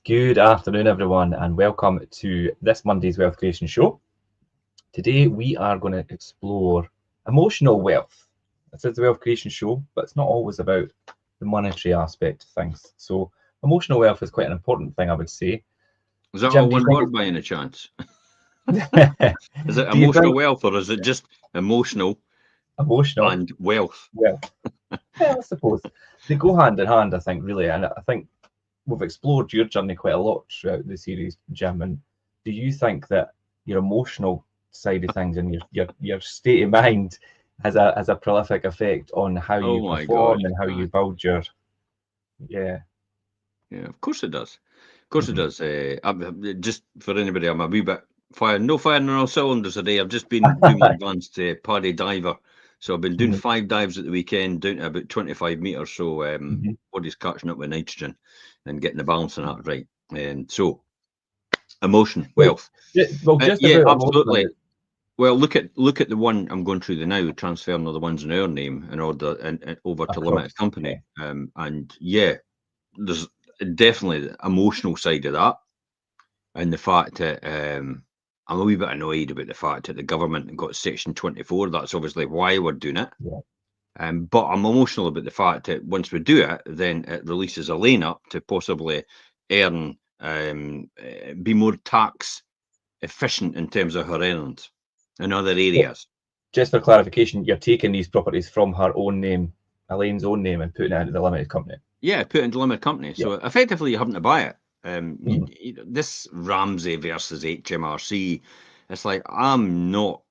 Good afternoon, everyone, and welcome to this Monday's Wealth Creation Show. Today, we are going to explore emotional wealth. This is the Wealth Creation Show, but it's not always about the monetary aspect of things. So, emotional wealth is quite an important thing, I would say. Is that Jim, all do you one think word by any chance? it's- Is it do you emotional think wealth or is it just emotional emotional and wealth? wealth? Yeah, I suppose they go hand in hand, I think, really. And I think we've explored your journey quite a lot throughout the series, Jim. And do you think that your emotional side of things and your state of mind has a prolific effect on how you Oh my gosh. perform and how you build your yeah. Yeah, of course it does. Of course it does. Just for anybody, I'm a wee bit firing on all cylinders today. I've just been doing my advanced PADI diver. So I've been doing 5 dives at the weekend, down to about 25 metres. So body's catching up with nitrogen and getting the balance on that right. So emotion, wealth. Just Yeah, about absolutely. emotional. Well, look at the one I'm going through now, transferring all the ones in our name in order and over to limited Across. company. And yeah, there's definitely the emotional side of that, and the fact that I'm a wee bit annoyed about the fact that the government got Section 24. That's obviously why we're doing it. Yeah. But I'm emotional about the fact that once we do it, then it releases a lane up to possibly earn, be more tax efficient in terms of her earnings in other areas. Just for clarification, you're taking these properties from her own name, Elaine's own name, and putting it into the limited company. Yeah, put it into limited company. Yeah. So effectively, you're having to buy it. Mhm. This Ramsey versus HMRC, it's like I'm not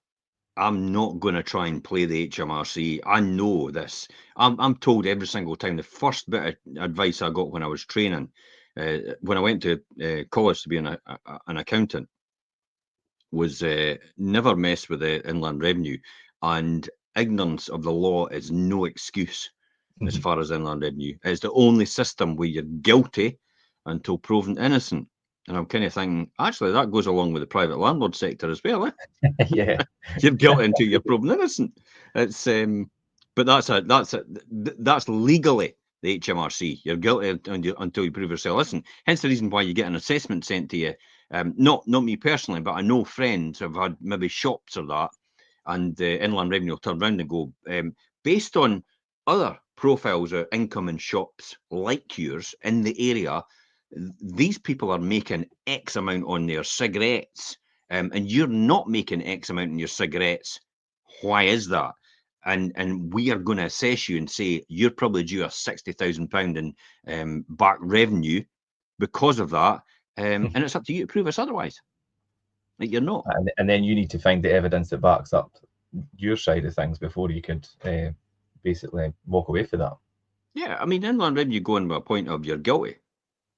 going to try and play the HMRC. I know this. I'm told every single time. The first bit of advice I got when I was training, when I went to college to be an accountant, was never mess with the Inland Revenue, and ignorance of the law is no excuse as Mhm. far as Inland Revenue. It's the only system where you're guilty until proven innocent. And I'm kind of thinking, actually, that goes along with the private landlord sector as well. Yeah. You're guilty until you're proven innocent. It's but that's legally the HMRC. You're guilty until you prove yourself innocent. Hence the reason why you get an assessment sent to you. Not me personally, but I know friends have had maybe shops or that, and the Inland Revenue will turn around and go, based on other profiles of income in shops like yours in the area, these people are making X amount on their cigarettes, and you're not making X amount in your cigarettes. Why is that? And we are going to assess you and say you're probably due a £60,000 in back revenue because of that, and it's up to you to prove us otherwise. Like you're not. And then you need to find the evidence that backs up your side of things before you could basically walk away from that. Yeah, I mean, Inland Revenue go on by a point of you're guilty.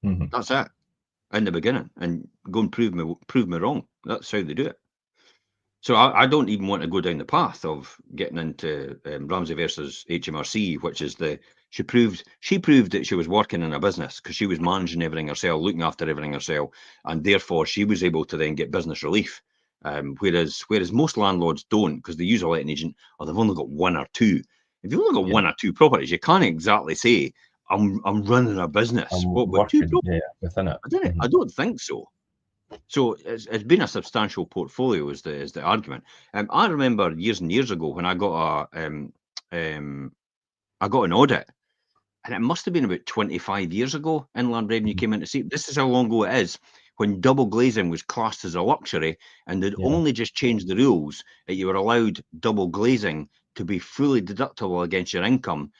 Mm-hmm. That's it in the beginning, and go and prove me wrong. That's how they do it. So I don't even want to go down the path of getting into Ramsey versus HMRC, which is she proved that she was working in a business because she was managing everything herself, looking after everything herself, and therefore she was able to then get business relief. Whereas most landlords don't, because they use a letting agent or they've only got one or two. If you've only got one or two properties, you can't exactly say I'm running a business. I'm What with two working, properties? within it. I don't think so. So it's been a substantial portfolio is the argument. I remember years and years ago when I got I got an audit, and it must have been about 25 years ago. Inland Revenue came in to see. This is how long ago it is, when double glazing was classed as a luxury, and they'd Yeah. only just changed the rules that you were allowed double glazing to be fully deductible against your income,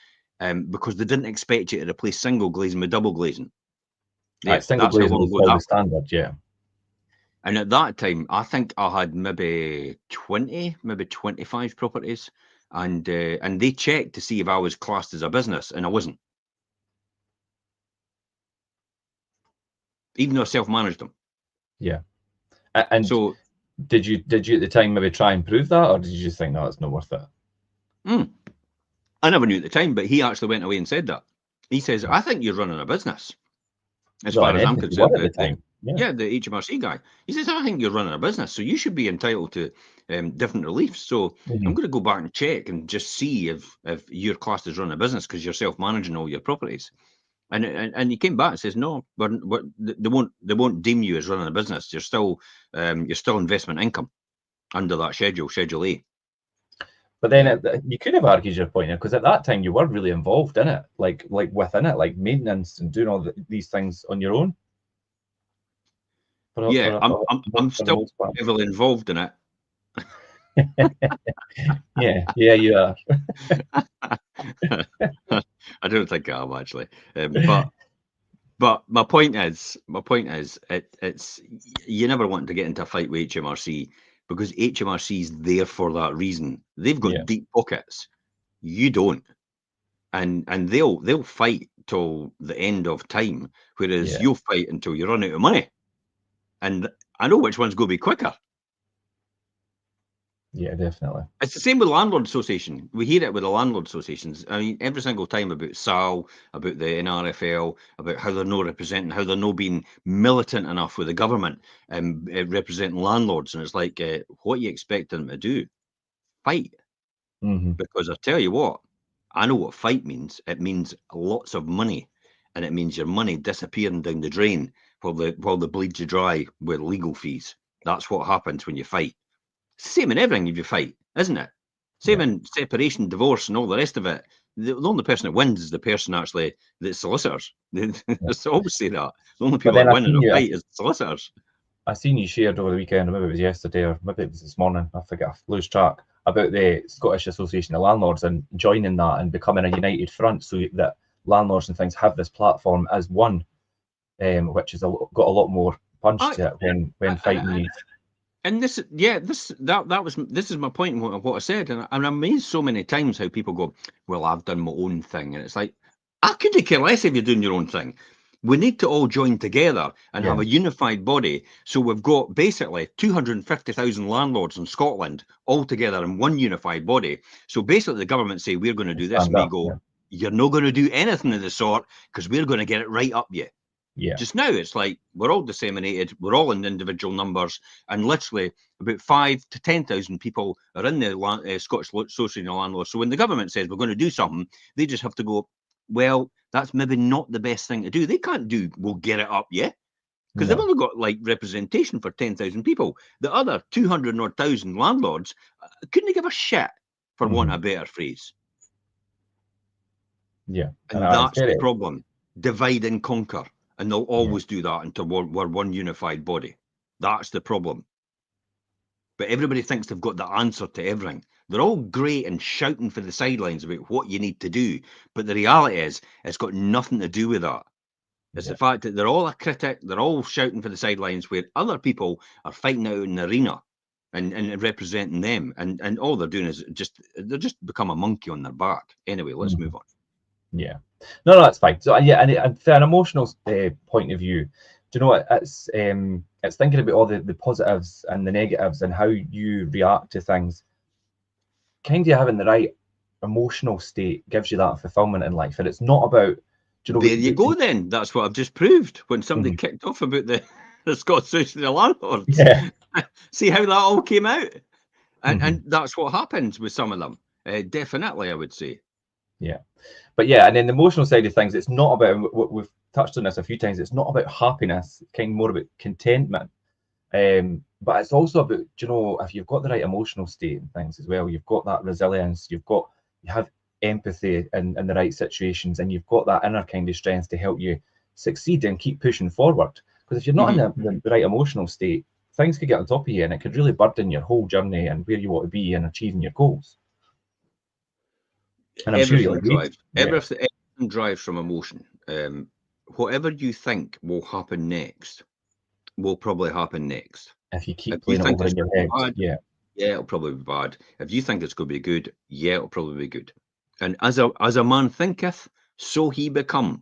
because they didn't expect you to replace single glazing with double glazing. There, Single that's how glazing long was ago still that the was. standard, yeah. And at that time, I think I had maybe 20, maybe 25 properties, and they checked to see if I was classed as a business, and I wasn't, even though I self-managed them. Yeah. And So did you at the time maybe try and prove that, or did you just think, no, it's not worth it? I never knew at the time, but he actually went away and said that. He says, I think you're running a business, as Well, far in as I'm essence, you were concerned. at the time. Yeah. The HMRC guy. He says, I think you're running a business, so you should be entitled to different reliefs. So I'm going to go back and check and just see if you're classed as running a business because you're self-managing all your properties. And he came back and says, no, they won't deem you as running a business. You're still investment income under that Schedule A. But then you could have argued your point, because at that time you were really involved in it, like within it, like maintenance and doing all these things on your own. I'm still heavily involved in it. yeah, you are. I don't think I am actually, but my point is, it's you never want to get into a fight with HMRC, because HMRC is there for that reason. They've got deep pockets. You don't, and they'll fight till the end of time, whereas you'll fight until you run out of money. And I know which one's going to be quicker. Yeah, definitely. It's the same with landlord association. We hear it with the landlord associations. I mean, every single time about SAL, about the NRFL, about how they're not representing, how they're not being militant enough with the government and representing landlords. And it's like, what you expect them to do? Fight. Because I tell you what, I know what fight means. It means lots of money, and it means your money disappearing down the drain while the bleeds you dry with legal fees. That's what happens when you fight. Same in everything if you fight, isn't it? Same in separation, divorce, and all the rest of it. The only person that wins is the person actually that's solicitors. They always say that. The only people that win in a fight is solicitors. I seen you shared over the weekend, or maybe it was yesterday, or maybe it was this morning, I forget, I lose track, about the Scottish Association of Landlords and joining that and becoming a united front, so that landlords and things have this platform as one, which has got a lot more punch to it when fighting needs. And this is my point in what I said, and I'm amazed so many times how people go, well, I've done my own thing, and it's like, I couldn't care less if you're doing your own thing. We need to all join together and have a unified body. So we've got basically 250,000 landlords in Scotland all together in one unified body. So basically the government say, we're going to do this, and we go, you're not going to do anything of the sort, because we're going to get it right up you. Yeah. Just now, it's like we're all disseminated, we're all in individual numbers, and literally about 5,000 to 10,000 people are in the Scottish Association of Landlords. So when the government says we're going to do something, they just have to go, well, that's maybe not the best thing to do. They can't do, we'll get it up yet, because they've only got like representation for 10,000 people. The other 200,000 landlords couldn't give a shit, for want of a better phrase. Yeah. And that's the problem. Divide and conquer. And they'll always do that until we're one unified body. That's the problem. But everybody thinks they've got the answer to everything. They're all great and shouting for the sidelines about what you need to do. But the reality is, it's got nothing to do with that. It's the fact that they're all a critic, they're all shouting for the sidelines, where other people are fighting out in the arena and representing them. And all they're doing is they're just become a monkey on their back. Anyway, let's move on. Yeah, no, that's fine. So and from an emotional point of view, do you know what? It's thinking about all the positives and the negatives and how you react to things. Kind of having the right emotional state gives you that fulfillment in life, and it's not about. Do you know? There you go. Then that's what I've just proved when somebody kicked off about the Scottish Association of Landlords. Yeah. See how that all came out, and that's what happens with some of them. Definitely, I would say. Yeah. But yeah, and then the emotional side of things, it's not about, what we've touched on this a few times, it's not about happiness, it's kind of more about contentment. But it's also about, you know, if you've got the right emotional state and things as well, you've got that resilience, you have empathy in the right situations, and you've got that inner kind of strength to help you succeed and keep pushing forward. Because if you're not in the right emotional state, things could get on top of you, and it could really burden your whole journey and where you want to be and achieving your goals. And I'm everything drives from emotion. Whatever you think will happen next will probably happen next. If you keep playing it over in your head, yeah, it'll probably be bad. If you think it's going to be good, yeah, it'll probably be good. And as a man thinketh, so he become.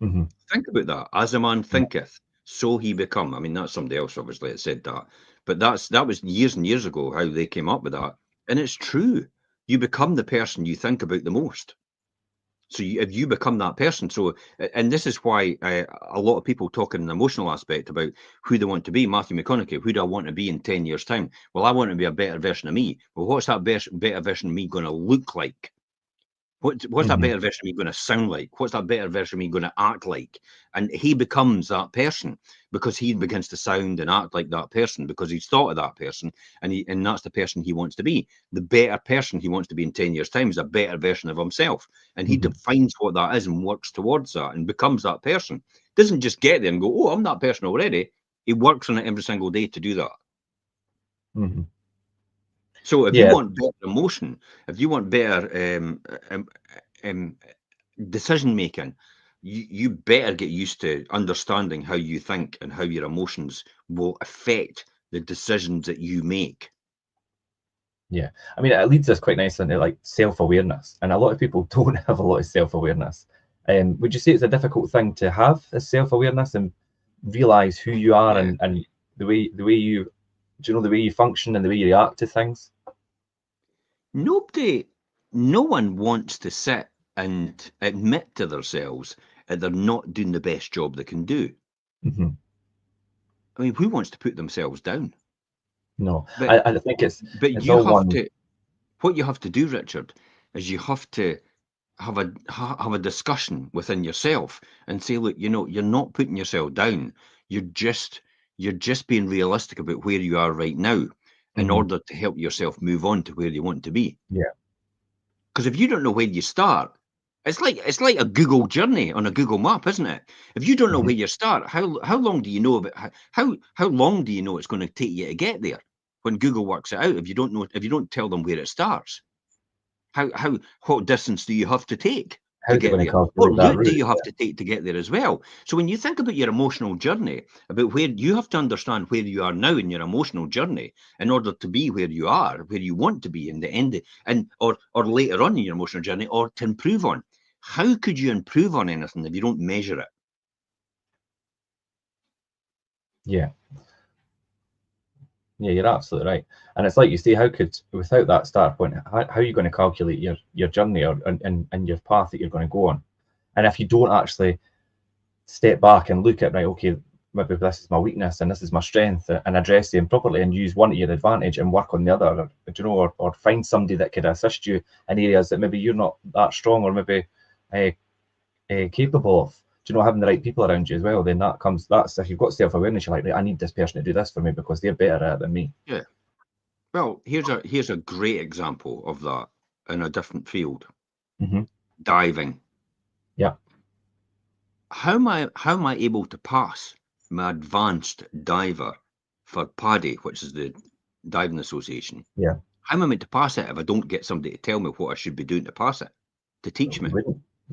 Think about that. As a man thinketh, so he become. I mean, that's somebody else obviously that said that, but that was years and years ago how they came up with that, and it's true. You become the person you think about the most. So if you become that person, and this is why a lot of people talk in an emotional aspect about who they want to be. Matthew McConaughey, who do I want to be in 10 years' time? Well, I want to be a better version of me. Well, what's that better version of me going to look like? What's that better version of me going to sound like? What's that better version of me going to act like? And he becomes that person because he begins to sound and act like that person because he's thought of that person, and that's the person he wants to be. The better person he wants to be in 10 years' time is a better version of himself. And he defines what that is and works towards that and becomes that person. Doesn't just get there and go, oh, I'm that person already. He works on it every single day to do that. So if you want better emotion, if you want better decision making, you better get used to understanding how you think and how your emotions will affect the decisions that you make. Yeah, I mean, it leads us quite nicely into like self-awareness, and a lot of people don't have a lot of self-awareness. Would you say it's a difficult thing to have a self-awareness and realize who you are and the way you, do you know, the way you function and the way you react to things? No one wants to sit and admit to themselves that they're not doing the best job they can do. I mean, who wants to put themselves down? No, But I think it's you all have one. to. What you have to do, Richard, is you have to have a discussion within yourself and say, look, you're not putting yourself down. You're just being realistic about where you are right now in order to help yourself move on to where you want to be. Yeah. Because if you don't know where you start, it's like a Google journey on a Google map, isn't it? If you don't know where you start, how long do you know about how long do you know it's going to take you to get there? When Google works it out, if you don't tell them where it starts, what distance do you have to take to How's it get going to there? What calculate that route do route? you have to take to get there as well? So when you think about your emotional journey, about where you have to understand where you are now in your emotional journey in order to be where you are, where you want to be in the end, or later on in your emotional journey, or to improve on. How could you improve on anything if you don't measure it? Yeah. Yeah, you're absolutely right. And it's like you say, without that start point, how are you going to calculate your journey or and your path that you're going to go on? And if you don't actually step back and look at, right, okay, maybe this is my weakness and this is my strength, and address them properly and use one to your advantage and work on the other, or find somebody that could assist you in areas that maybe you're not that strong or maybe capable of. Having the right people around you as well, then that's if you've got self-awareness, you're like, right, I need this person to do this for me because they're better at it than me. Yeah. Well, here's a great example of that in a different field. Diving. Yeah. How am I able to pass my advanced diver for PADI, which is the Diving Association? Yeah. How am I meant to pass it if I don't get somebody to tell me what I should be doing to pass it, to teach me?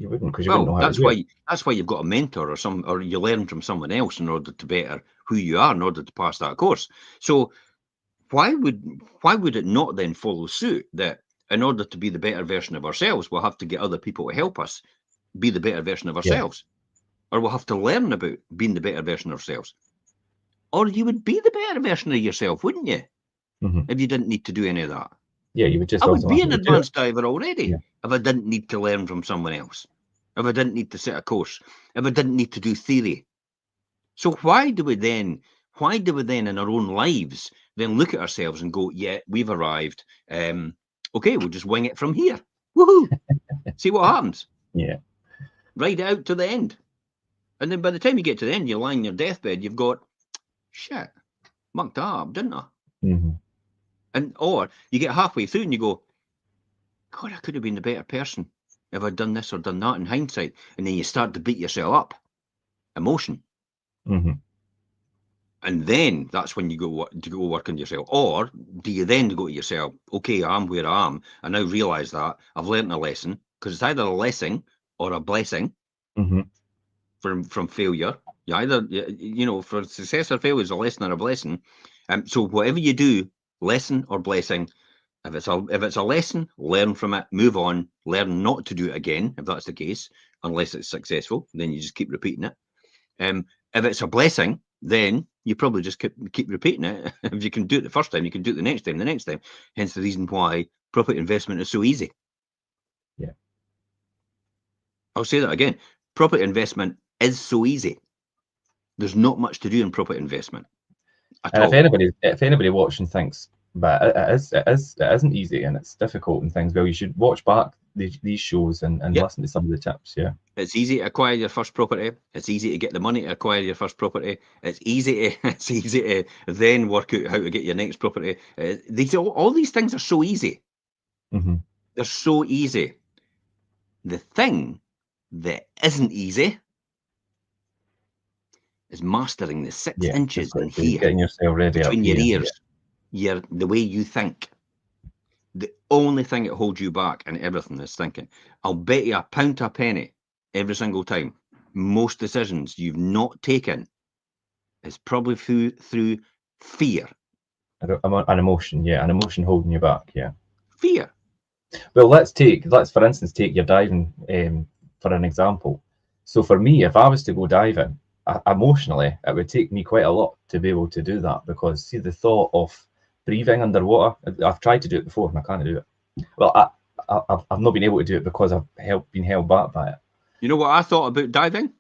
You wouldn't because you wouldn't know how to do it. That's why you've got a mentor or you learn from someone else in order to better who you are in order to pass that course. So why would it not then follow suit that in order to be the better version of ourselves, we'll have to get other people to help us be the better version of ourselves? Or we'll have to learn about being the better version of ourselves. Or you would be the better version of yourself, wouldn't you? If you didn't need to do any of that. Yeah, you would just I would be an automatically do it. advanced diver already if I didn't need to learn from someone else. If I didn't need to set a course. If I didn't need to do theory. So why do we then in our own lives then look at ourselves and go, yeah, we've arrived. Okay, we'll just wing it from here. Woohoo! See what happens. Yeah. Ride it out to the end. And then by the time you get to the end, you're lying on your deathbed, you've got, shit, mucked that up, didn't I? And or you get halfway through and you go, God, I could have been the better person if I'd done this or done that in hindsight. And then you start to beat yourself up. Emotion. And then that's when you go work on yourself. Or do you then go to yourself, okay, I'm where I am. I now realise that I've learned a lesson, because it's either a lesson or a blessing from failure. You either, for success or failure is a lesson or a blessing. So whatever you do, lesson or blessing, if it's a lesson, learn from it, move on, learn not to do it again, if that's the case, unless it's successful, then you just keep repeating it. If it's a blessing, then you probably just keep repeating it. If you can do it the first time, you can do it the next time. Hence the reason why property investment is so easy. Yeah. I'll say that again. Property investment is so easy. There's not much to do in property investment at all. If anybody watching thinks, but it isn't easy and it's difficult and things, well, you should watch back these shows and Yep. listen to some of the tips. Yeah. It's easy to acquire your first property. It's easy to get the money to acquire your first property. It's easy to then work out how to get your next property. All these things are so easy. Mm-hmm. They're so easy. The thing that isn't easy is mastering the 6 inches in here getting yourself ready between up your here. ears, the way you think. The only thing that holds you back in everything is thinking. I'll bet you a pound to a penny every single time. Most decisions you've not taken is probably through fear. An emotion, an emotion holding you back, Fear. Well, let's for instance take your diving for an example. So for me, if I was to go diving, emotionally, it would take me quite a lot to be able to do that, because see, the thought of breathing underwater, I've tried to do it before and I can't do it. Well, I've not been able to do it because I've been held back by it. You know what I thought about diving?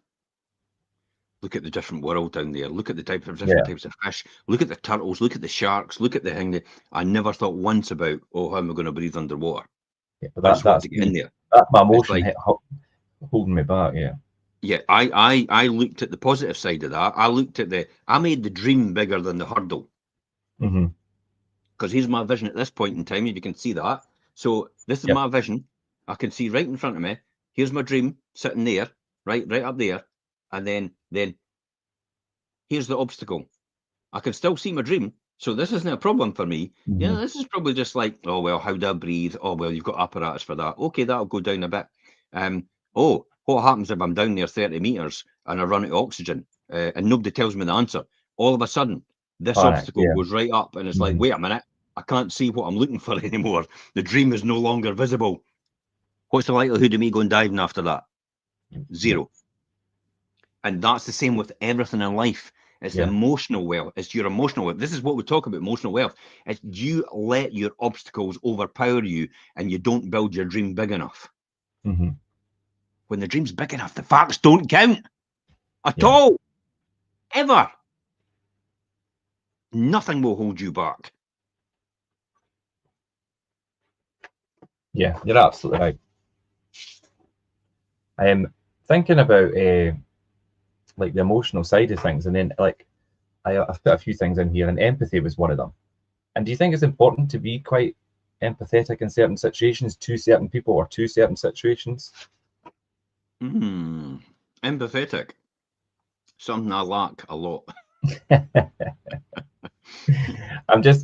Look at the different world down there. Look at the different types of fish. Look at the turtles. Look at the sharks. Look at the thing. I never thought once about, how am I going to breathe underwater? Yeah, I just want to get in there. That's my emotion holding me back. Yeah, I looked at the positive side of that. I made the dream bigger than the hurdle. Mm-hmm. Because here's my vision at this point in time, if you can see that. So this is my vision. I can see right in front of me. Here's my dream sitting there, right up there. And then here's the obstacle. I can still see my dream. So this isn't a problem for me. Mm-hmm. Yeah, this is probably just like, oh, well, how do I breathe? Oh, well, you've got apparatus for that. Okay, that'll go down a bit. What happens if I'm down there 30 meters and I run out of oxygen and nobody tells me the answer? All of a sudden, this obstacle goes right up and it's like, wait a minute, I can't see what I'm looking for anymore. The dream is no longer visible. What's the likelihood of me going diving after that? 0. And that's the same with everything in life. It's the emotional wealth. It's your emotional wealth. This is what we talk about, emotional wealth. It's you let your obstacles overpower you and you don't build your dream big enough. Mm-hmm. When the dream's big enough, the facts don't count at all. Ever. Nothing will hold you back. Yeah, you're absolutely right. I'm thinking about like the emotional side of things, and then like I've put a few things in here, and empathy was one of them. And do you think it's important to be quite empathetic in certain situations to certain people or to certain situations? Empathetic. Something I lack a lot.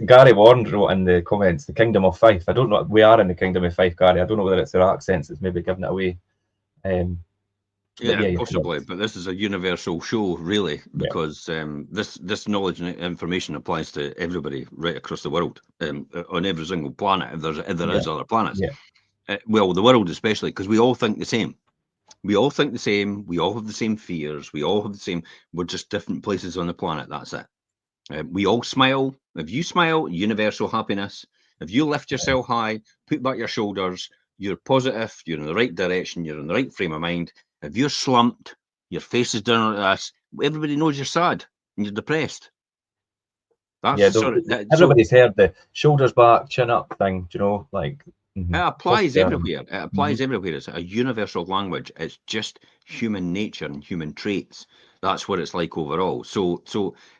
Gary Warren wrote in the comments, the Kingdom of Fife. I don't know, we are in the Kingdom of Fife, Gary. I don't know whether it's their accents that's maybe giving it away. Possibly, but this is a universal show, really, because this knowledge and information applies to everybody right across the world, on every single planet, if there is other planets. Well, the world especially, because we all think the same. We all think the same. We all have the same fears. We all have the same. We're just different places on the planet. That's it. We all smile. If you smile, universal happiness. If you lift yourself high, put back your shoulders, you're positive, you're in the right direction, you're in the right frame of mind. If you're slumped, your face is down like this, everybody knows you're sad and you're depressed. That's everybody's heard the shoulders back, chin up thing, like. It applies everywhere. It applies everywhere. It's a universal language. It's just human nature and human traits. That's what it's like overall. So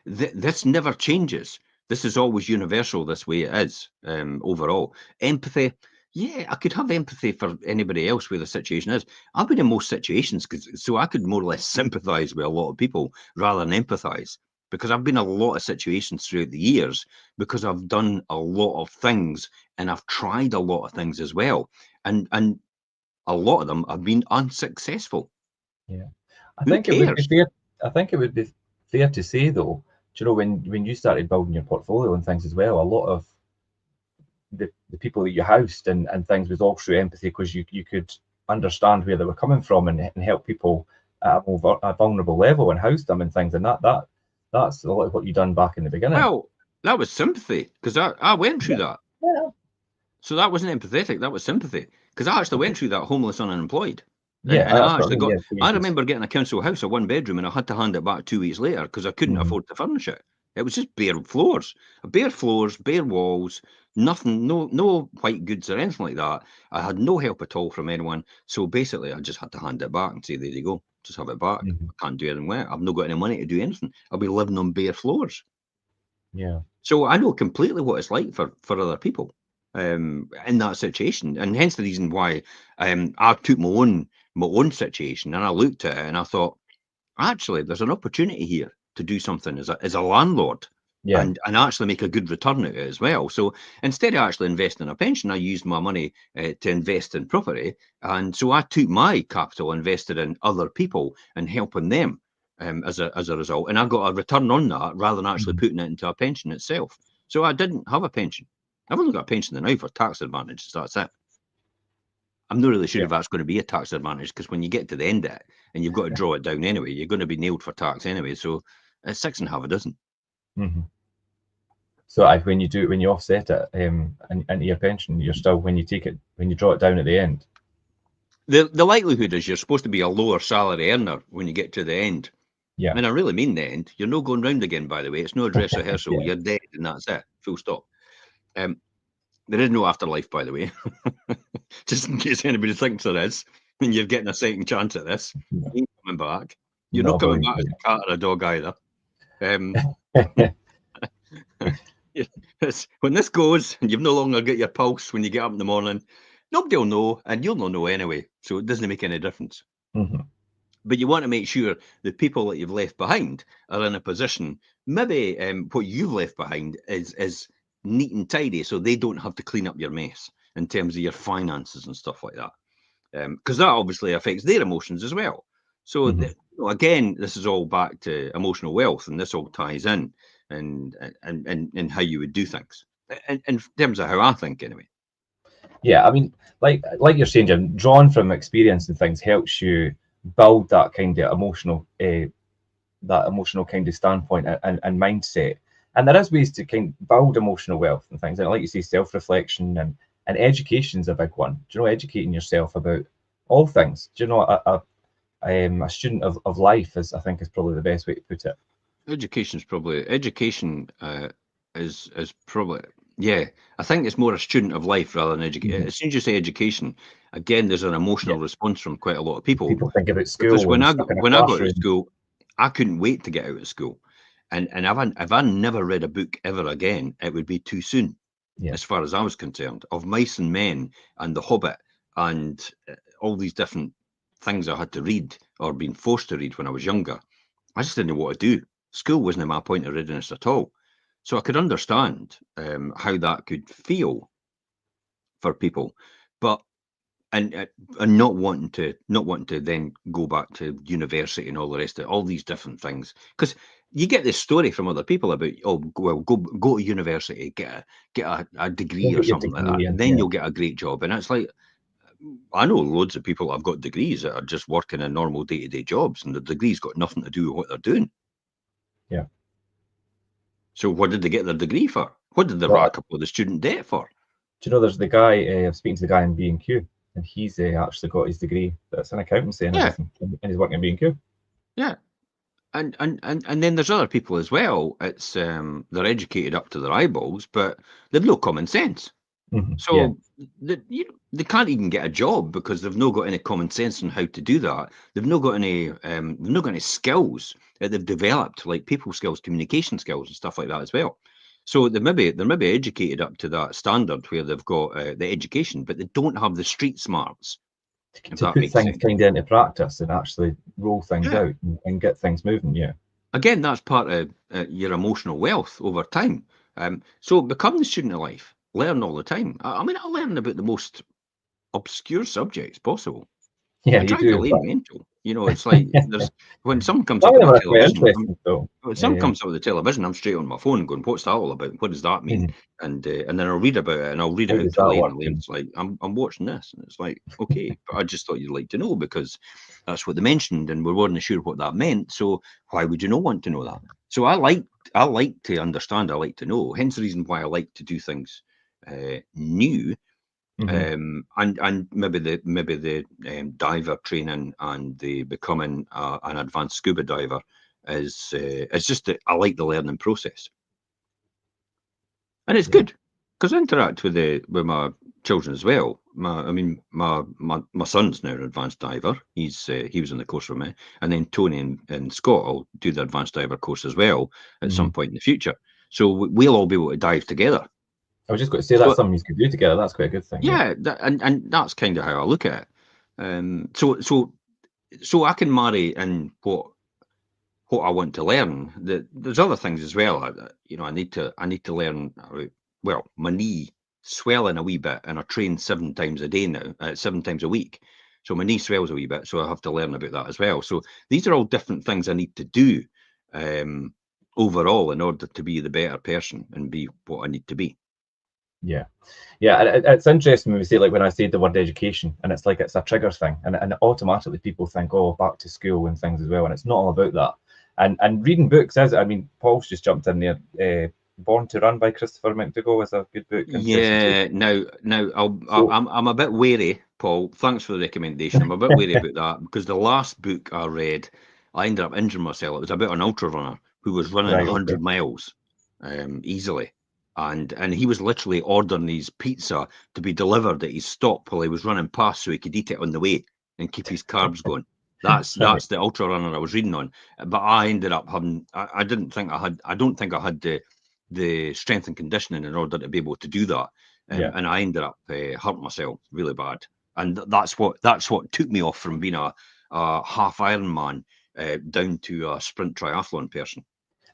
this never changes. This is always universal. This way it is overall. Empathy. Yeah, I could have empathy for anybody else where the situation is. I've been in most situations, so I could more or less sympathise with a lot of people rather than empathise, because I've been in a lot of situations throughout the years, because I've done a lot of things and I've tried a lot of things as well. And a lot of them have been unsuccessful. Yeah. I think it would be fair to say, though, when you started building your portfolio and things as well, a lot of the people that you housed and things was all through empathy, because you could understand where they were coming from and help people at a vulnerable level and house them and things. And that's a lot of what you done back in the beginning. Well, that was sympathy, because I went through that. Yeah. So that wasn't empathetic, that was sympathy, because I actually went through that, homeless and unemployed. Yeah, I remember getting a council house, a 1 bedroom, and I had to hand it back 2 weeks later because I couldn't afford to furnish it. It was just bare floors, bare walls, nothing, no white goods or anything like that. I had no help at all from anyone. So basically, I just had to hand it back and say, there you go, just have it back. Mhm. I can't do anything with it. I've not got any money to do anything. I'll be living on bare floors. Yeah. So I know completely what it's like for other people in that situation, and hence the reason why I took my own situation and I looked at it and I thought, actually, there's an opportunity here to do something as a landlord Yeah. and actually make a good return out of it as well. So instead of actually investing in a pension, I used my money to invest in property, and so I took my capital, invested in other people, and helping them as a result, and I got a return on that rather than actually Mhm. putting it into a pension itself. So I didn't have a pension. I've only got a pension now for tax advantages. That's it. I'm not really sure Yeah. if that's going to be a tax advantage, because when you get to the end of it and you've got to draw it down anyway, you're going to be nailed for tax anyway. So it's six and a half a dozen. Mhm. So when you offset it into your pension, you're still, when you draw it down at the end. The likelihood is you're supposed to be a lower salary earner when you get to the end. Yeah. And I really mean the end. You're not going round again, by the way. It's no dress rehearsal. Yeah. You're dead, and that's it. Full stop. There is no afterlife, by the way, just in case anybody thinks there is, and you're getting a second chance at this. No, You ain't coming back. You're not not coming believe back as a cat or a dog either. it. When this goes and you've no longer got your pulse when you get up in the morning, nobody will know, and you'll not know anyway. So it doesn't make any difference. Mhm. But you want to make sure the people that you've left behind are in a position, maybe what you've left behind is neat and tidy, so they don't have to clean up your mess in terms of your finances and stuff like that. Because that obviously affects their emotions as well. So Mhm. again, this is all back to emotional wealth, and this all ties in and how you would do things in terms of how I think anyway. Yeah, I mean, like you're saying, Jim, drawn from experience and things helps you build that kind of emotional kind of standpoint and mindset. And there is ways to kind of build emotional wealth and things. And like you say, self-reflection and education's a big one. Do you know, educating yourself about all things? Do you know, a student of life is, I think, is probably the best way to put it. Education is probably, yeah. I think it's more a student of life rather than education. Mhm. As soon as you say education, again, there's an Yeah, emotional response from quite a lot of people, people think about because school and stuck in a when I got to classroom. school, I couldn't wait to get out of school, and if I never read a book ever again, it would be too soon, Yeah. as far as I was concerned. Of Mice and Men and The Hobbit and all these different things I had to read or been forced to read when I was younger, I just didn't know what to do. School wasn't my point of readiness at all. So I could understand how that could feel for people, but and not wanting to then go back to university and all the rest of it, all these different things, because you get this story from other people about, oh well, go to university, get a Go degree or get your something like that, degree and and then yeah. you'll get a great job. And it's like, I know loads of people that have got degrees that are just working in normal day-to-day jobs, and the degree's got nothing to do with what they're doing. Yeah. So what did they get their degree for? What did they Well, rack up with the student debt for? do you know, there's the guy, I was speaking to the guy in B&Q, and he's actually got his degree, that's in accountancy and Yeah, everything, and he's working in B&Q. yeah. And then there's other people as well. It's they're educated up to their eyeballs, but they've no common sense. Mhm. Yeah. So they can't even get a job because they've not got any common sense on how to do that. They've not got any skills that they've developed, like people skills, communication skills, and stuff like that as well. So they're maybe educated up to that standard where they've got the education, but they don't have the street smarts, if To that put makes things sense. kind of into practice and actually roll things Yeah. out and get things moving. Yeah. Again, that's part of your emotional wealth over time. So become the student of life. Learn all the time. I mean, I learn about the most obscure subjects possible. Yeah, It you drives you do. lame But mental. It's like there's when someone comes some up of on them the are quite television. interesting, though. When someone comes up with the television, I'm straight on my phone going, "What's that all about? What does that mean?" Mhm. And then I'll read about it, and I'll read How it out does to that Elaine. work? And And Elaine's like, "I'm watching this," and it's like, "Okay," but I just thought you'd like to know because that's what they mentioned, and we weren't sure what that meant. So why would you not want to know that? So I like to understand. I like to know. Hence the reason why I like to do things new. mhm. And maybe the diver training and the becoming an advanced scuba diver is it's just that I like the learning process, and it's good because I interact with my children as well. My son's now an advanced diver. He was in the course with me, and then Tony and Scott will do the advanced diver course as well at some point in the future. So we'll all be able to dive together. I was just going to say that's something you could do together. That's quite a good thing. Yeah, and that's kind of how I look at it. So I can marry in what I want to learn. There's other things as well. I need to learn. Well, my knee swelling a wee bit, and I train 7 times a day now, 7 times a week. So my knee swells a wee bit, so I have to learn about that as well. So these are all different things I need to do overall in order to be the better person and be what I need to be. Yeah, it's interesting when we say, like, when I say the word education, and it's like it's a trigger thing, and automatically people think, oh, back to school and things as well, and it's not all about that. And reading books is, I mean, Paul's just jumped in there. Born to Run by Christopher McDougall is a good book. Yeah, now I'm a bit wary, Paul. Thanks for the recommendation. I'm a bit wary about that because the last book I read, I ended up injuring myself. It was about an ultra runner who was running 100 miles easily. And he was literally ordering his pizza to be delivered at his stop while he was running past so he could eat it on the way and keep his carbs going. That's the ultra runner I was reading on. But I ended up having, I don't think I had the strength and conditioning in order to be able to do that. And I ended up hurting myself really bad. And that's what took me off from being a half Ironman down to a sprint triathlon person.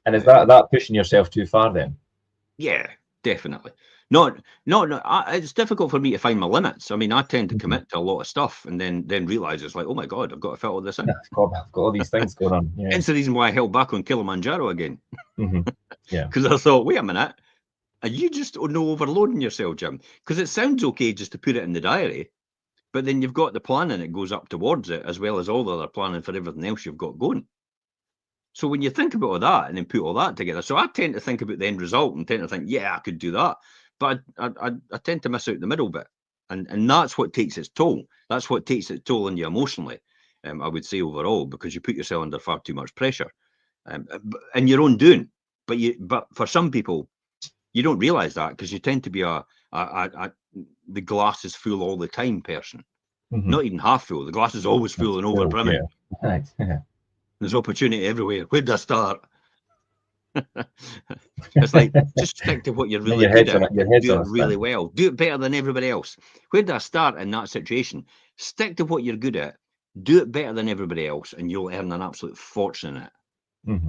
And is that pushing yourself too far then? Yeah, definitely. No. It's difficult for me to find my limits. I mean, I tend to commit to a lot of stuff and then realize it's like, oh my God, I've got to fit all this in. I've got all these things going on. Yeah. Hence the reason why I held back on Kilimanjaro again. Yeah. Because I thought, wait a minute, are you just overloading yourself, Jim? Because it sounds okay just to put it in the diary, but then you've got the planning that goes up towards it, as well as all the other planning for everything else you've got going. So when you think about all that and then put all that together, so I tend to think about the end result and tend to think, yeah, I could do that. But I tend to miss out the middle bit. And that's what takes its toll. That's what takes its toll on you emotionally, I would say overall, because you put yourself under far too much pressure in your own doing. But for some people, you don't realize that because you tend to be the glass is full all the time person. Not even half full. The glass is always full and over brimming. Yeah. There's opportunity everywhere. Where do I start? It's like, just stick to what you're really good at. Do it really well. Do it better than everybody else. Where do I start in that situation? Stick to what you're good at. Do it better than everybody else, and you'll earn an absolute fortune in it.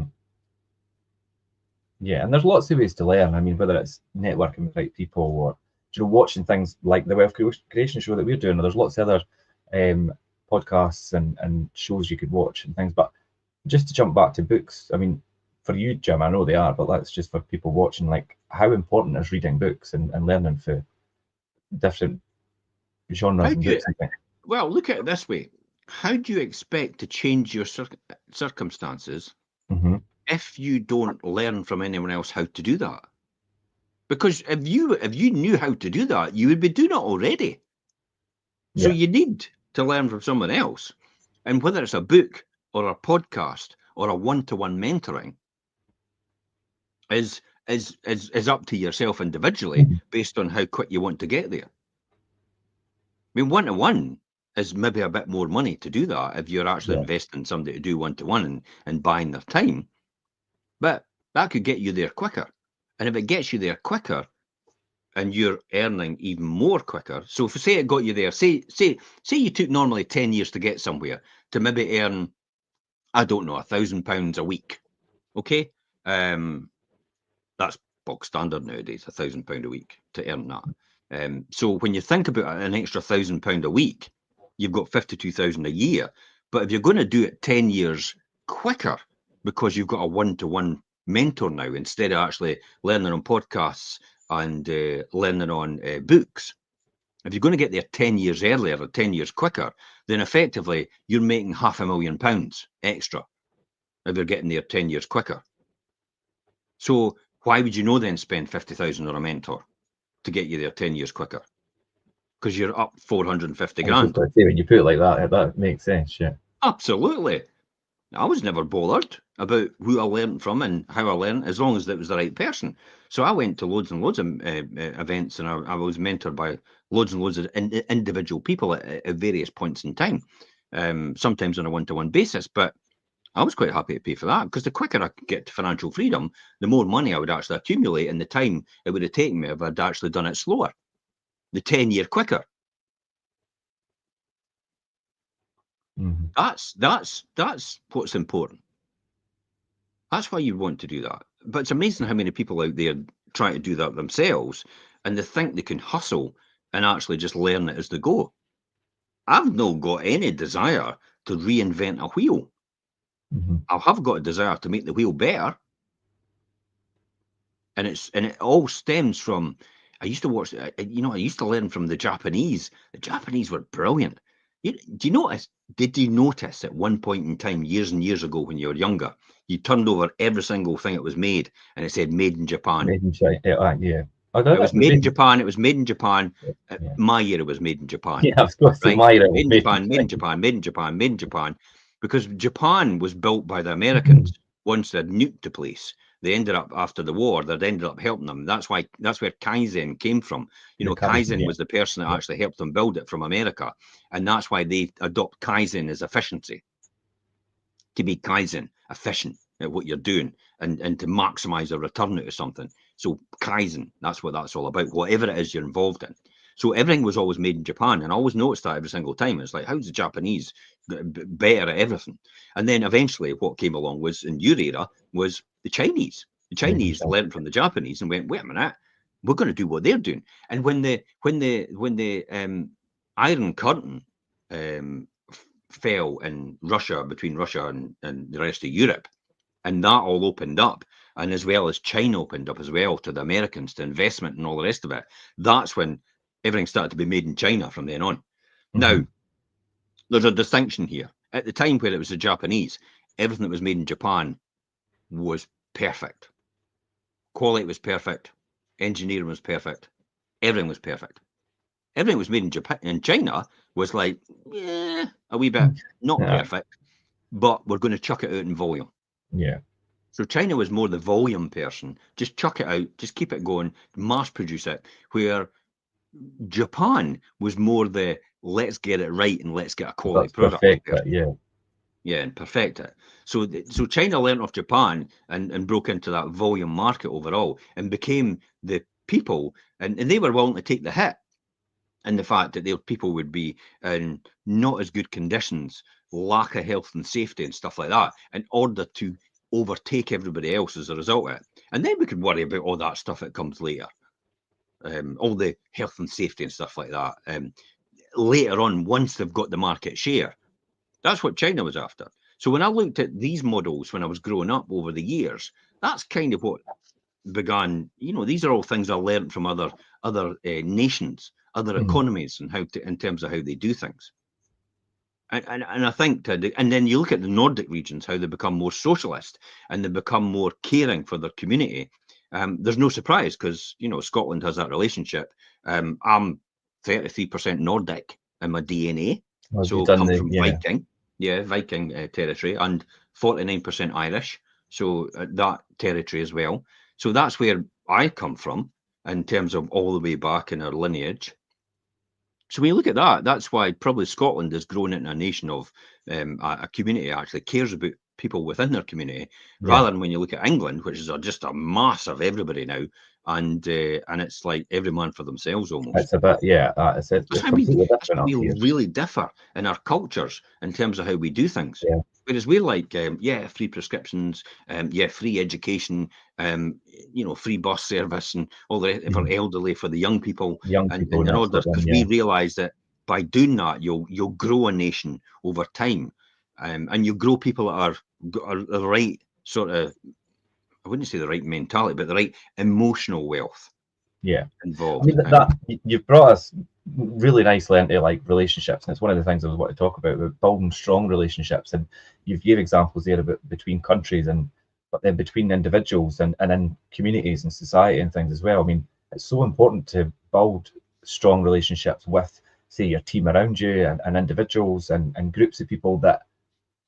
Yeah, and there's lots of ways to learn. I mean, whether it's networking with right people or watching things like the Wealth Creation Show that we're doing, or there's lots of other podcasts and shows you could watch and things. But just to jump back to books, I mean, for you, Jim, I know they are, but that's just for people watching, like, how important is reading books and learning for different genres and books? Well, look at it this way. How do you expect to change your circumstances if you don't learn from anyone else how to do that? Because if you knew how to do that, you would be doing it already. So you need to learn from someone else. And whether it's a book or a podcast or a one-to-one mentoring is up to yourself individually based on how quick you want to get there. I mean, one-to-one is maybe a bit more money to do that if you're actually investing in somebody to do one-to-one and buying their time. But that could get you there quicker. And if it gets you there quicker and you're earning even more quicker, so if say it got you there, say you took normally 10 years to get somewhere to maybe earn, I don't know, £1,000 a week. Okay? That's bog standard nowadays, £1,000 a week to earn that. So when you think about an extra £1,000 a week, you've got 52,000 a year. But if you're going to do it 10 years quicker because you've got a one-to-one mentor now instead of actually learning on podcasts and learning on books, if you're going to get there 10 years earlier or 10 years quicker, then effectively you're making £500,000 extra if you're getting there 10 years quicker. So why would you then spend 50,000 on a mentor to get you there 10 years quicker? Because you're up 450 grand. When you put it like that makes sense, yeah. Absolutely. I was never bothered about who I learned from and how I learned, as long as it was the right person. So I went to loads and loads of events, and I was mentored by loads and loads of individual people at various points in time, sometimes on a one-to-one basis. But I was quite happy to pay for that, because the quicker I could get to financial freedom, the more money I would actually accumulate, and the time it would have taken me if I'd actually done it slower, the 10-year quicker. Mm-hmm. That's what's important. That's why you want to do that. But it's amazing how many people out there try to do that themselves, and they think they can hustle and actually just learn it as they go. I've not got any desire to reinvent a wheel. Mm-hmm. I have got a desire to make the wheel better. And it all stems from, I used to watch, I used to learn from the Japanese. The Japanese were brilliant. Did you notice at one point in time, years and years ago, when you were younger, you turned over every single thing that was made, and it said made in Japan? Made in China. Yeah. Oh, It was made in Japan. It was made in Japan. Yeah. My year, it was made in Japan. Yeah, I was going to say Right? my era Made was in made Japan, in made in China. Japan, made in Japan, made in Japan, because Japan was built by the Americans once they'd nuked the place. They ended up, after the war, they'd ended up helping them. That's where Kaizen came from. The Kaizen yeah. was the person that Yeah. actually helped them build it from America, and that's why they adopt Kaizen as efficiency, to be Kaizen, efficient at what you're doing, and to maximize a return out of something. So Kaizen, that's what that's all about, whatever it is you're involved in. So everything was always made in Japan, and I always noticed that every single time. It's like, how's the Japanese better at everything? And then eventually what came along was, in your era, was the Chinese. The Made in Chinese China. learned from the Japanese and went, wait a minute, we're going to do what they're doing. And when the Iron Curtain fell in Russia, between Russia and the rest of Europe, and that all opened up, and as well as China opened up as well to the Americans, to investment and all the rest of it, that's when everything started to be made in China from then on. Now, there's a distinction here. At the time where it was the Japanese, everything that was made in Japan was perfect. Quality was perfect. Engineering was perfect. Everything was perfect. Everything was made in Japan. In China was like, yeah, a wee bit not Yeah. perfect, but we're going to chuck it out in volume. Yeah. So China was more the volume person. Just chuck it out, just keep it going, mass produce it. Where Japan was more the let's get it right and let's get a quality That's product. perfect. Yeah. Yeah, and perfect it. So China learned off Japan and broke into that volume market overall, and became the people, and they were willing to take the hit, and the fact that their people would be in not as good conditions, lack of health and safety and stuff like that, in order to overtake everybody else as a result of it. And then we could worry about all that stuff that comes later, all the health and safety and stuff like that. Later on, once they've got the market share, that's what China was after. So when I looked at these models when I was growing up over the years, that's kind of what began. These are all things I learned from other nations, other economies, and how to, in terms of how they do things. And I think, and then you look at the Nordic regions, how they become more socialist and they become more caring for their community. There's no surprise, because Scotland has that relationship. I'm 33% Nordic in my DNA, Have you so done come the from Viking, Viking territory, and 49% Irish, so that territory as well. So that's where I come from in terms of all the way back in our lineage. So when you look at that, that's why probably Scotland has grown into a nation of a community that actually cares about people within their community, rather than when you look at England, which is just a mass of everybody now, and it's like every man for themselves almost. It's a bit, it's completely different up We here. really differ in our cultures in terms of how we do things. Yeah. Whereas we're like, free prescriptions, free education, free bus service, and all the rest for elderly, for the young people, Young and people, in and that order, sort of because thing. we realise that by doing that, you'll grow a nation over time, and you grow people that are the right sort of, I wouldn't say the right mentality, but the right emotional wealth. Yeah. Involved. I mean, that you've brought us really nicely into like relationships, and it's one of the things I was wanting to talk about building strong relationships. And you've gave examples there about between countries, but then between individuals and in communities and society and things as well. I mean, it's so important to build strong relationships with, say, your team around you and individuals and groups of people that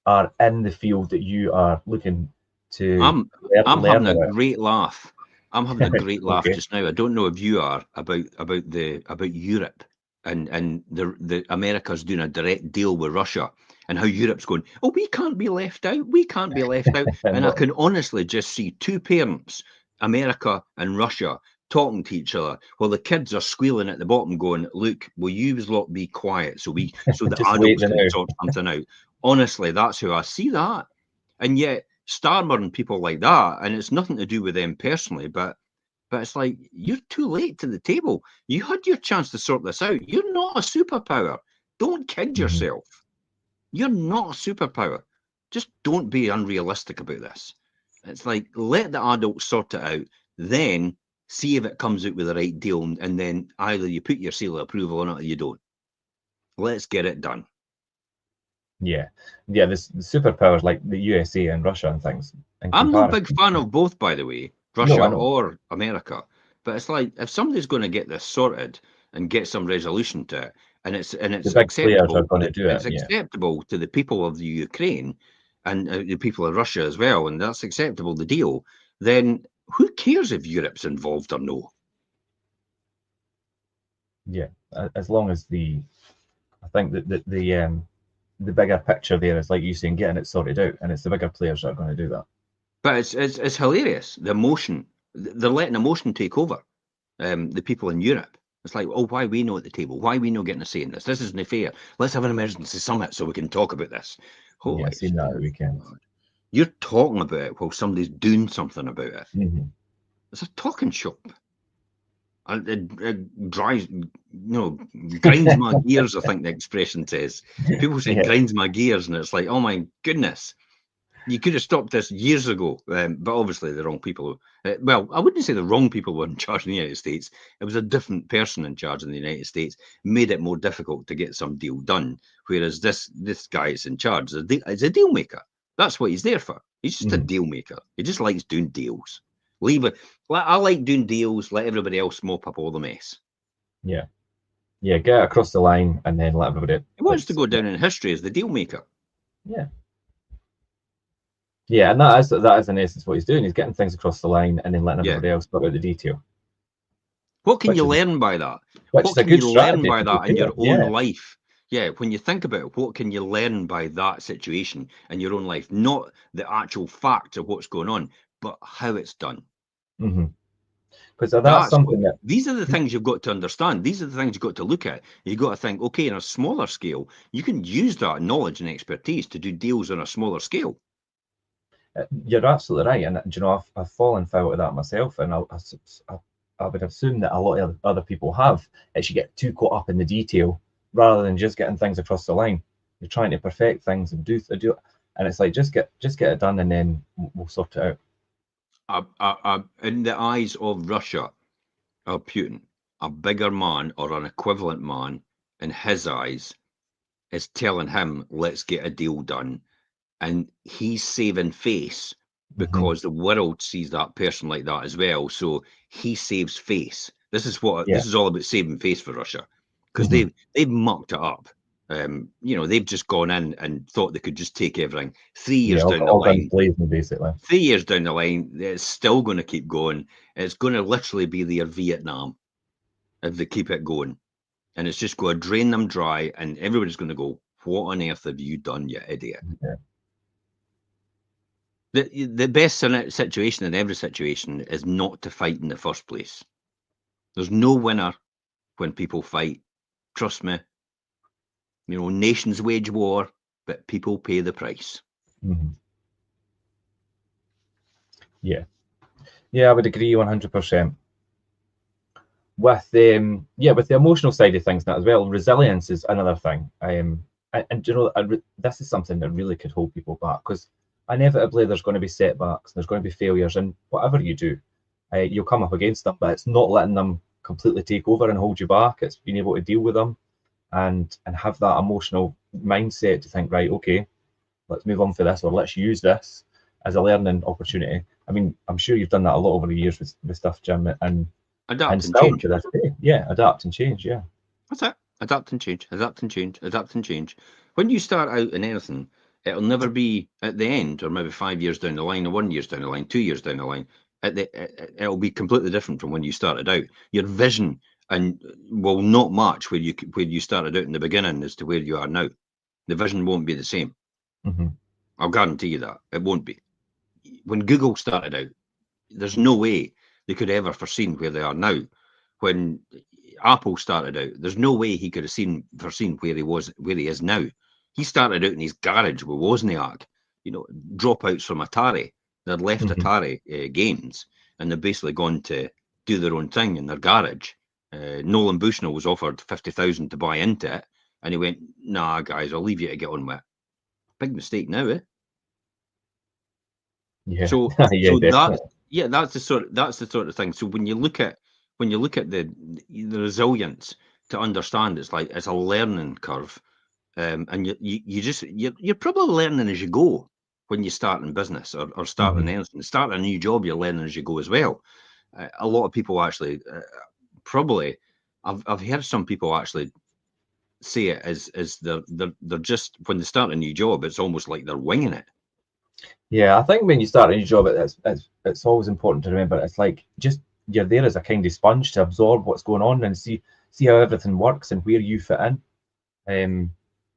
are in the field that you are looking to I'm learn having a about? great laugh. I'm having a great laugh Okay. just now. I don't know if you are about Europe and the America's doing a direct deal with Russia and how Europe's going, oh, we can't be left out. We can't be left out. And I No. can honestly just see two parents, America and Russia, talking to each other while the kids are squealing at the bottom going, look, will you lot be quiet so the Just wait adults the can now. sort something out. Honestly, that's how I see that. And yet Starmer and people like that, and it's nothing to do with them personally, but it's like you're too late to the table. You had your chance to sort this out. You're not a superpower. Don't kid yourself. You're not a superpower. Just don't be unrealistic about this. It's like let the adults sort it out, then see if it comes out with the right deal, and then either you put your seal of approval on it or you don't. Let's get it done. Yeah, yeah. The superpowers like the USA and Russia and things. In I'm no comparison, big fan of both, by the way, no, I Russia know. or America. But it's like if somebody's going to get this sorted and get some resolution to it, and The it's big players are acceptable to going to do it. Yeah. the people of the Ukraine and the people of Russia as well, and that's acceptable, the deal. Then who cares if Europe's involved or no? Yeah, as long as I think that the bigger picture there is like you saying, getting it sorted out, and it's the bigger players that are going to do that. But it's hilarious. The emotion, they're letting emotion take over. The people in Europe. It's like, oh, why we know at the table? Why we no getting a say in this? This isn't fair. Let's have an emergency summit so we can talk about this. Yeah, Holy seen that at the weekend. God. You're talking about it while somebody's doing something about it. Mm-hmm. It's a talking shop. It drives, grinds my gears, I think the expression says. People say Yeah. grinds my gears, and it's like, oh my goodness. You could have stopped this years ago, but obviously the wrong people. Well, I wouldn't say the wrong people were in charge in the United States. It was a different person in charge in the United States, made it more difficult to get some deal done. Whereas this guy is in charge is a deal maker. That's what he's there for. He's just a Mm-hmm. deal maker. He just likes doing deals. Leave it. I like doing deals. Let everybody else mop up all the mess. Yeah, yeah. Get it across the line, and then let everybody. He wants to go down in history as the deal maker. Yeah. Yeah, and that is in essence what he's doing. He's getting things across the line and then letting everybody else sort out the detail. What can you learn by that? Which What is a can good you learn strategy by to be that in fair. your own life? Yeah, when you think about it, what can you learn by that situation in your own life? Not the actual fact of what's going on, but how it's done. Mm-hmm. Because that's something that these are the things you've got to understand. These are the things you've got to look at. You've got to think, okay, on a smaller scale, you can use that knowledge and expertise to do deals on a smaller scale. You're absolutely right, and you know I've fallen foul of that myself, and I would assume that a lot of other people have. Is you get too caught up in the detail rather than just getting things across the line. You're trying to perfect things and do, and it's like just get it done, and then we'll sort it out. In the eyes of Russia, or Putin, a bigger man or an equivalent man in his eyes is telling him, let's get a deal done. And he's saving face Mm-hmm. because the world sees that person like that as well. So he saves face. This is Yeah. this is all about saving face for Russia, because Mm-hmm. they've mucked it up. They've just gone in and thought they could just take everything. 3 years Yeah, down the all line, guns blazing basically. 3 years down the line, it's still going to keep going. It's going to literally be their Vietnam if they keep it going. And it's just going to drain them dry, and everybody's going to go, what on earth have you done, you idiot? Yeah. The best situation in every situation is not to fight in the first place. There's no winner when people fight. Trust me. Nations wage war, but people pay the price. Mm-hmm. Yeah. Yeah, I would agree 100%. With with the emotional side of things now as well, resilience is another thing. And you know, this is something that really could hold people back, because inevitably there's going to be setbacks, there's going to be failures, and whatever you do, you'll come up against them. But it's not letting them completely take over and hold you back. It's being able to deal with them and have that emotional mindset to think, right, okay, let's move on for this, or let's use this as a learning opportunity. I mean, I'm sure you've done that a lot over the years with stuff, Jim, and Adapt and still change. to this day. Yeah, adapt and change. Yeah. That's it. Adapt and change. Adapt and change. Adapt and change. When you start out in anything, It'll never be at the end, or maybe 5 years down the line, or 1 year down the line, 2 years down the line. It'll be completely different from when you started out. Your vision and will not match where you started out in the beginning as to where you are now. The vision won't be the same. Mm-hmm. I'll guarantee you that. It won't be. When Google started out, there's no way they could ever foreseen where they are now. When Apple started out, there's no way he could have foreseen where he is now. He started out in his garage with Wozniak, dropouts from Atari. They'd left Atari games, and they've basically gone to do their own thing in their garage. Nolan Bushnell was offered 50,000 to buy into it, and he went, "Nah, guys, I'll leave you to get on with it." Big mistake now, eh? Yeah. So, Yeah, so definitely. that's the sort of thing. So when you look at the resilience, to understand it's a learning curve, and you're probably learning as you go when you start in business or starting anything. Starting a new job, you're learning as you go as well. A lot of people actually probably I've heard some people actually say it as they're just, when they start a new job, it's almost like they're winging it. Yeah, I think when you start a new job, it's always important to remember it's like just you're there as a kind of sponge to absorb what's going on and see how everything works and where you fit in.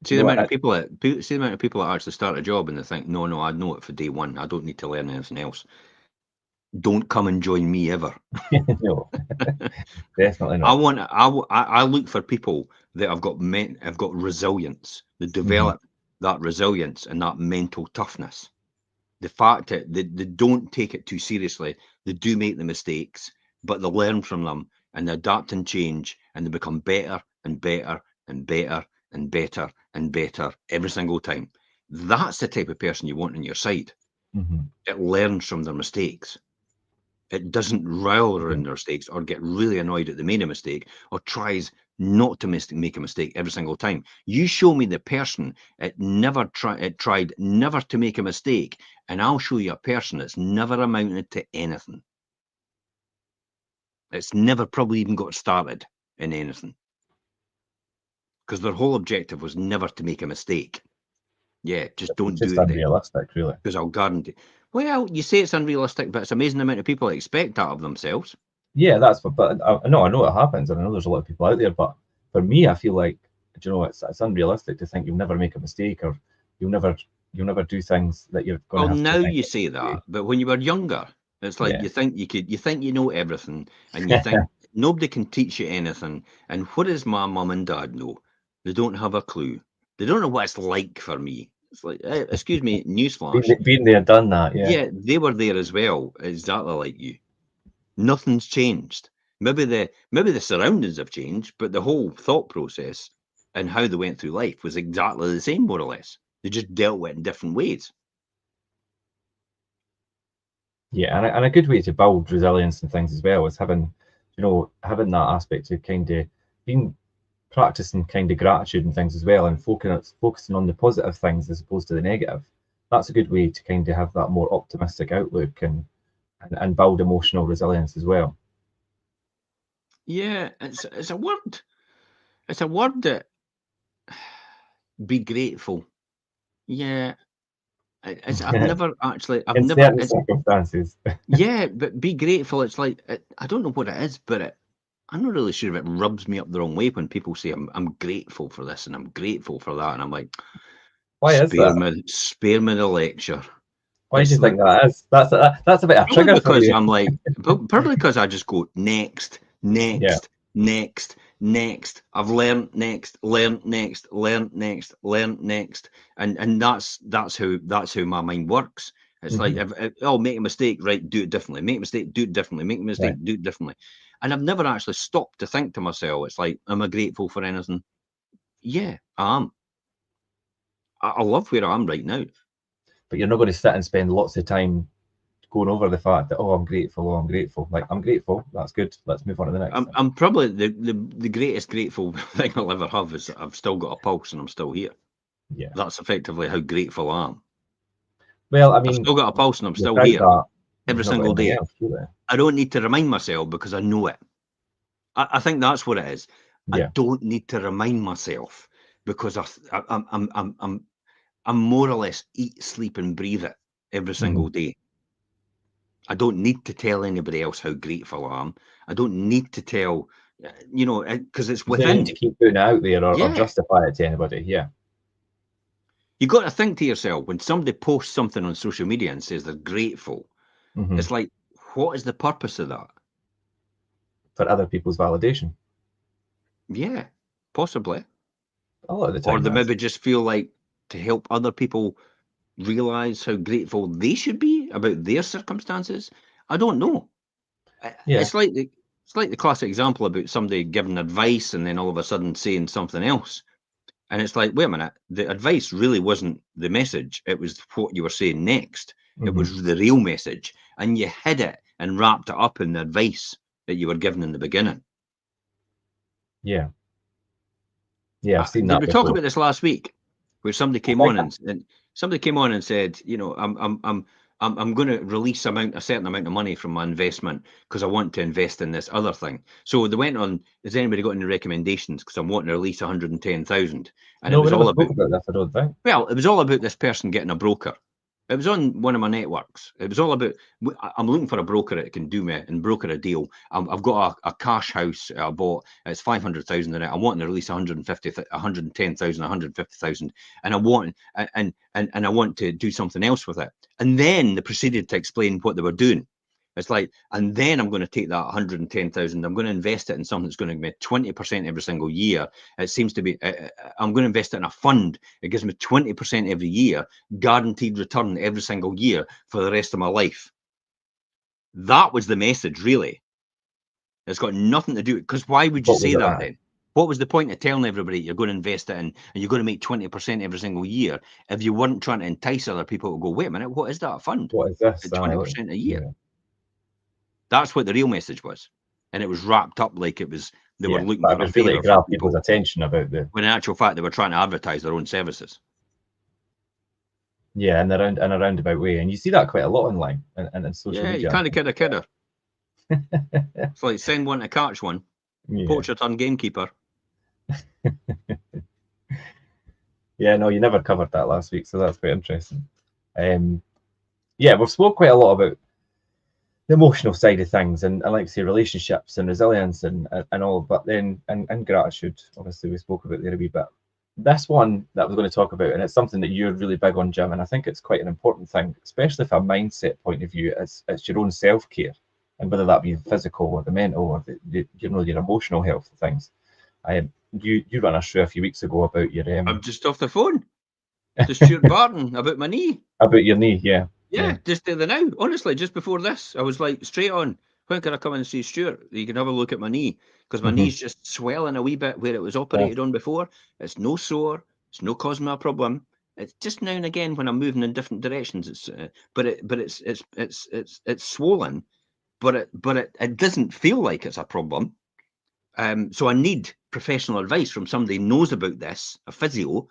See the amount of people that actually start a job and they think, no, I know it for day one. I don't need to learn anything else. Don't come and join me ever. No, definitely not. I look for people that have got resilience, that develop that resilience and that mental toughness. The fact that they don't take it too seriously, they do make the mistakes, but they learn from them and they adapt and change, and they become better and better and better and better and better every single time. That's the type of person you want on your side. It learns from their mistakes. It doesn't rail around their mistakes or get really annoyed at they made a mistake or tries not to make a mistake every single time. You show me the person that tried never to make a mistake, and I'll show you a person that's never amounted to anything. It's never probably even got started in anything, because their whole objective was never to make a mistake. Yeah, just don't It's do just it then, unrealistic, really. because I'll guarantee. Well, you say it's unrealistic, but it's amazing amount of people that expect that of themselves. Yeah, but I know it happens, and I know there's a lot of people out there. But for me, I feel like it's unrealistic to think you'll never make a mistake or you'll never do things that you're going Well, to have to. now you say that, but when you were younger, it's like Yeah. you think you know everything, and you think nobody can teach you anything. And what does my mum and dad know? They don't have a clue. They don't know what it's like for me. It's like, excuse me, newsflash. Been there, done that. Yeah. Yeah, they were there as well, exactly like you. Nothing's changed. Maybe the surroundings have changed, but the whole thought process and how they went through life was exactly the same, more or less. They just dealt with it in different ways. Yeah, and a good way to build resilience and things as well is having that aspect of kind of being practicing kind of gratitude and things as well, and focusing on the positive things as opposed to the negative. That's a good way to kind of have that more optimistic outlook and build emotional resilience as well. Yeah, it's a word. It's a word that be grateful. Yeah, I've never actually. I've In never. certain circumstances. Yeah, but be grateful. It's like I don't know what it is, but I'm not really sure if it rubs me up the wrong way when people say I'm grateful for this and I'm grateful for that, and I'm like, Why is that? spare me the lecture. Why do It's you like, think that is? That's a bit of a probably trigger for because you. I'm like, probably because I just go next, Yeah. next, next, next. I've learned next, learned next, learned next, learned next, and that's how my mind works. It's like, make a mistake, right? Do it differently. Make a mistake, do it differently. Make a mistake, Right. do it differently. And I've never actually stopped to think to myself, it's like, am I grateful for anything? Yeah, I am. I love where I am right now. But you're not going to sit and spend lots of time going over the fact that, I'm grateful. Like, I'm grateful. That's good. Let's move on to the next thing. I'm probably the greatest grateful thing I'll ever have is that I've still got a pulse and I'm still here. Yeah. That's effectively how grateful I am. Well, I I've mean, still got a pulse and I'm still without here that, every you've not got single anything day. else, really. I don't need to remind myself because I know it. I think that's what it is. I Yeah. don't need to remind myself because I more or less eat, sleep, and breathe it every single day. I don't need to tell anybody else how grateful I am. I don't need to tell, because it's You don't need within. to keep putting it out there or Yeah. justify it to anybody. Yeah. You've got to think to yourself, when somebody posts something on social media and says they're grateful, it's like, what is the purpose of that? For other people's validation. Yeah, possibly. A lot of the time. Or they maybe just feel like to help other people realize how grateful they should be about their circumstances. I don't know. Yeah. It's like the classic example about somebody giving advice and then all of a sudden saying something else. And it's like, wait a minute, the advice really wasn't the message. It was what you were saying next. It was the real message. And you hid it and wrapped it up in the advice that you were given in the beginning. Yeah. Yeah, I've seen Did that we before. talk about this last week? Where somebody came on and somebody came on and said, I'm going to release a certain amount of money from my investment because I want to invest in this other thing. So they went on, has anybody got any recommendations? Because I'm wanting to release 110,000. And No, it was we never all spoke about, about this, I don't think. well, it was all about this person getting a broker. It was on one of my networks. It was all about, I'm looking for a broker that can do me and broker a deal. I've got a cash house I bought. It's 500,000 in it. I'm wanting to release 110,000, 150,000, and I want to do something else with it. And then they proceeded to explain what they were doing. It's like, and then I'm going to take that 110,000. I'm going to invest it in something that's going to give me 20% every single year. It seems to be, I'm going to invest it in a fund. It gives me 20% every year, guaranteed return every single year for the rest of my life. That was the message, really. It's got nothing to do, because why would you say that then? What was the point of telling everybody you're going to invest it in and you're going to make 20% every single year if you weren't trying to entice other people to go, wait a minute, what is that fund? What is this? 20% a year. Yeah. That's what the real message was. And it was wrapped up like it was, they were looking for a really favor grab for people. people's attention about when in actual fact, they were trying to advertise their own services. Yeah, in a roundabout way. And you see that quite a lot online and in social media. Yeah, you can't kid a kidder. It's like send one to catch one. Yeah. Poacher turned gamekeeper. Yeah, no, you never covered that last week, so that's quite interesting. Yeah, we've spoke quite a lot about the emotional side of things and I like to say relationships and resilience and all, but then and gratitude, obviously we spoke about there a wee bit. This one that we're going to talk about, and it's something that you're really big on, Jim, and I think it's quite an important thing, especially from a mindset point of view. It's your own self-care, and whether that be the physical or the mental or your emotional health things. You ran us through a few weeks ago about your I'm just off the phone to Stuart Barton about my knee. About your knee, Yeah, just the other now. Honestly, just before this, I was like straight on. When can I come and see Stuart? You can have a look at my knee because my knee's just swelling a wee bit where it was operated on before. It's no sore. It's no causing me a problem. It's just now and again when I'm moving in different directions. It's swollen, but it doesn't feel like it's a problem. So I need professional advice from somebody who knows about this, a physio,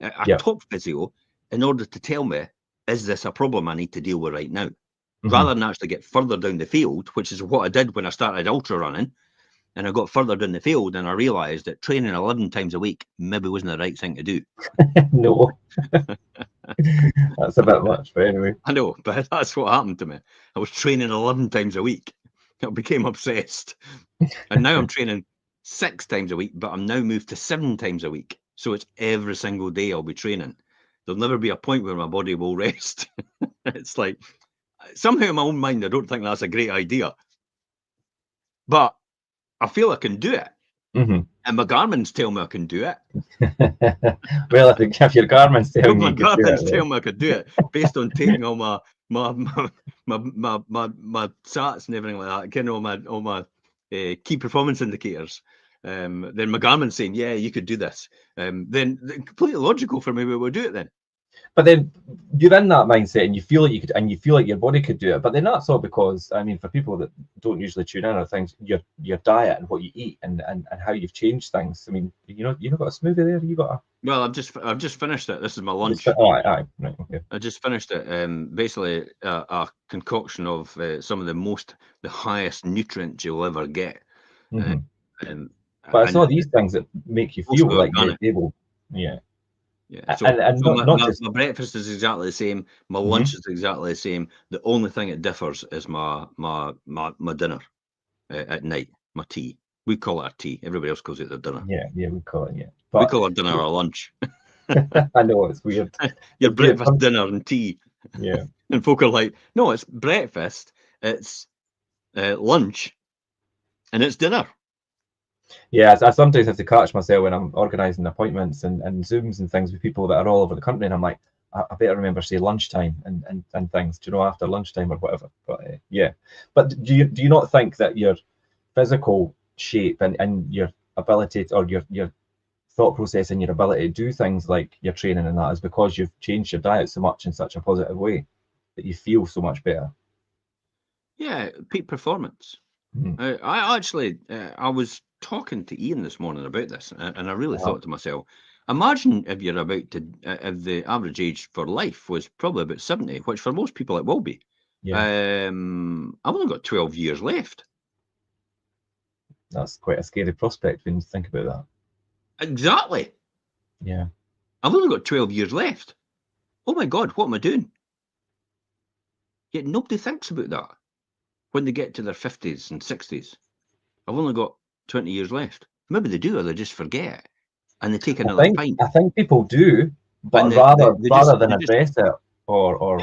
a top physio, in order to tell me, is this a problem I need to deal with right now? Rather than actually get further down the field, which is what I did when I started ultra running. And I got further down the field and I realised that training 11 times a week maybe wasn't the right thing to do. No. That's a bit much, but anyway. I know, but that's what happened to me. I was training 11 times a week. I became obsessed. And now I'm training 6 times a week, but I'm now moved to 7 times a week. So it's every single day I'll be training. There'll never be a point where my body will rest. It's like, somehow in my own mind, I don't think that's a great idea. But I feel I can do it. And my Garmin's tell me I can do it. Well, if your Garmin's telling my you can do it, tell me I could do it based on taking all my sats and everything like that, getting all my key performance indicators. Then my Garmin's saying, yeah, you could do this. Then completely logical for me, we would do it then. But then you're in that mindset and you feel like you could, and you feel like your body could do it. But then that's all because, I mean, for people that don't usually tune in on things, your diet and what you eat and how you've changed things. I mean, you've got a smoothie there. You got a. Well, I've just finished it. This is my lunch. Right, okay. I just finished it. Basically, a concoction of some of the highest nutrients you'll ever get. But it's all these things that make you feel like you're able. Yeah. Yeah. So, And so not just. my breakfast is exactly the same. My lunch is exactly the same. The only thing that differs is my dinner at night, my tea. We call it our tea. Everybody else calls it their dinner. Yeah, we call it, yeah. We But call our dinner our lunch. I know it's weird. Your It's weird. breakfast, dinner, and tea. Yeah. And folk are like, no, it's breakfast, it's lunch, and it's dinner. Yeah, I sometimes have to catch myself when I'm organising appointments and Zooms and things with people that are all over the country, and I'm like, I better remember to say lunchtime and things, do you know, after lunchtime or whatever. But yeah, but do you not think that your physical shape and your ability or your thought process and your ability to do things like your training and that is because you've changed your diet so much in such a positive way that you feel so much better? Yeah, peak performance. Mm. I actually, I was talking to Ian this morning about this, and I really thought to myself, imagine if you're about to, if the average age for life was probably about 70, which for most people it will be. Yeah, I've only got 12 years left. that's quite a scary prospect when you think about that. Exactly. Yeah. I've only got 12 years left. Oh my God, what am I doing? Yet nobody thinks about that when they get to their 50s and 60s. I've only got 20 years left. Maybe they do, or they just forget and they take another pint. I think people do, And but rather they just, rather than address it yeah,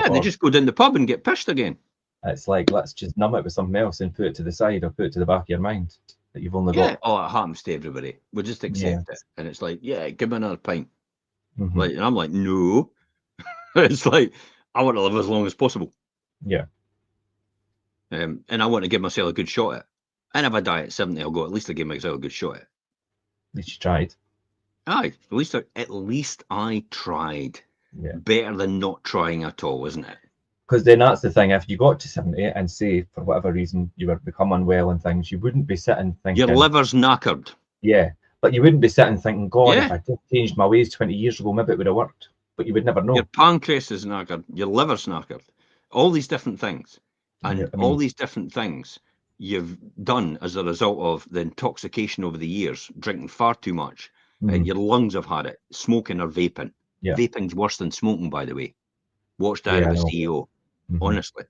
they or just go down the pub and get pissed again. it's like, let's just numb it with something else and put it to the side or put it to the back of your mind that you've only Yeah. got. Oh, it happens to everybody. We just Yeah. accept it. And it's like, yeah, give me another pint. Hmm. Like, and I'm like, no. It's like, I want to live as long as possible. Yeah. And I want to give myself a good shot at it. And if I die at 70, I'll go, at least I give myself a good shot at it. At least you tried. Aye, at least I tried. Yeah. Better than not trying at all, isn't it? Because then that's the thing. If you got to 70 and say for whatever reason you were become unwell and things, you wouldn't be sitting Your thinking, liver's knackered. yeah, but you wouldn't be sitting thinking, God, if Yeah. I just changed my ways 20 years ago, maybe it would have worked. But you would never know. Your pancreas is knackered. Your liver's knackered. All these different things. And I all mean, these different things you've done as a result of the intoxication over the years, drinking far too much. Your lungs have had it. Smoking or vaping. yeah, Vaping's worse than smoking, by the way. Watch Diary yeah, of I a know. CEO. Mhm. Honestly.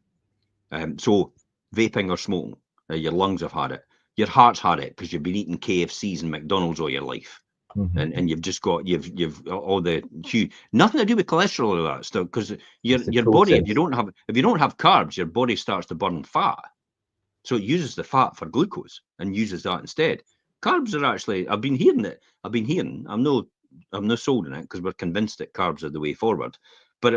So vaping or smoking, your lungs have had it. Your heart's had it because you've been eating KFCs and McDonald's all your life. Mhm. And you've just got you've all the huge nothing to do with cholesterol or that stuff, because It's the your body, if you process. don't have carbs, your body starts to burn fat, so it uses the fat for glucose and uses that instead. Carbs are actually, I've been hearing, I'm no sold in it because we're convinced that carbs are the way forward, but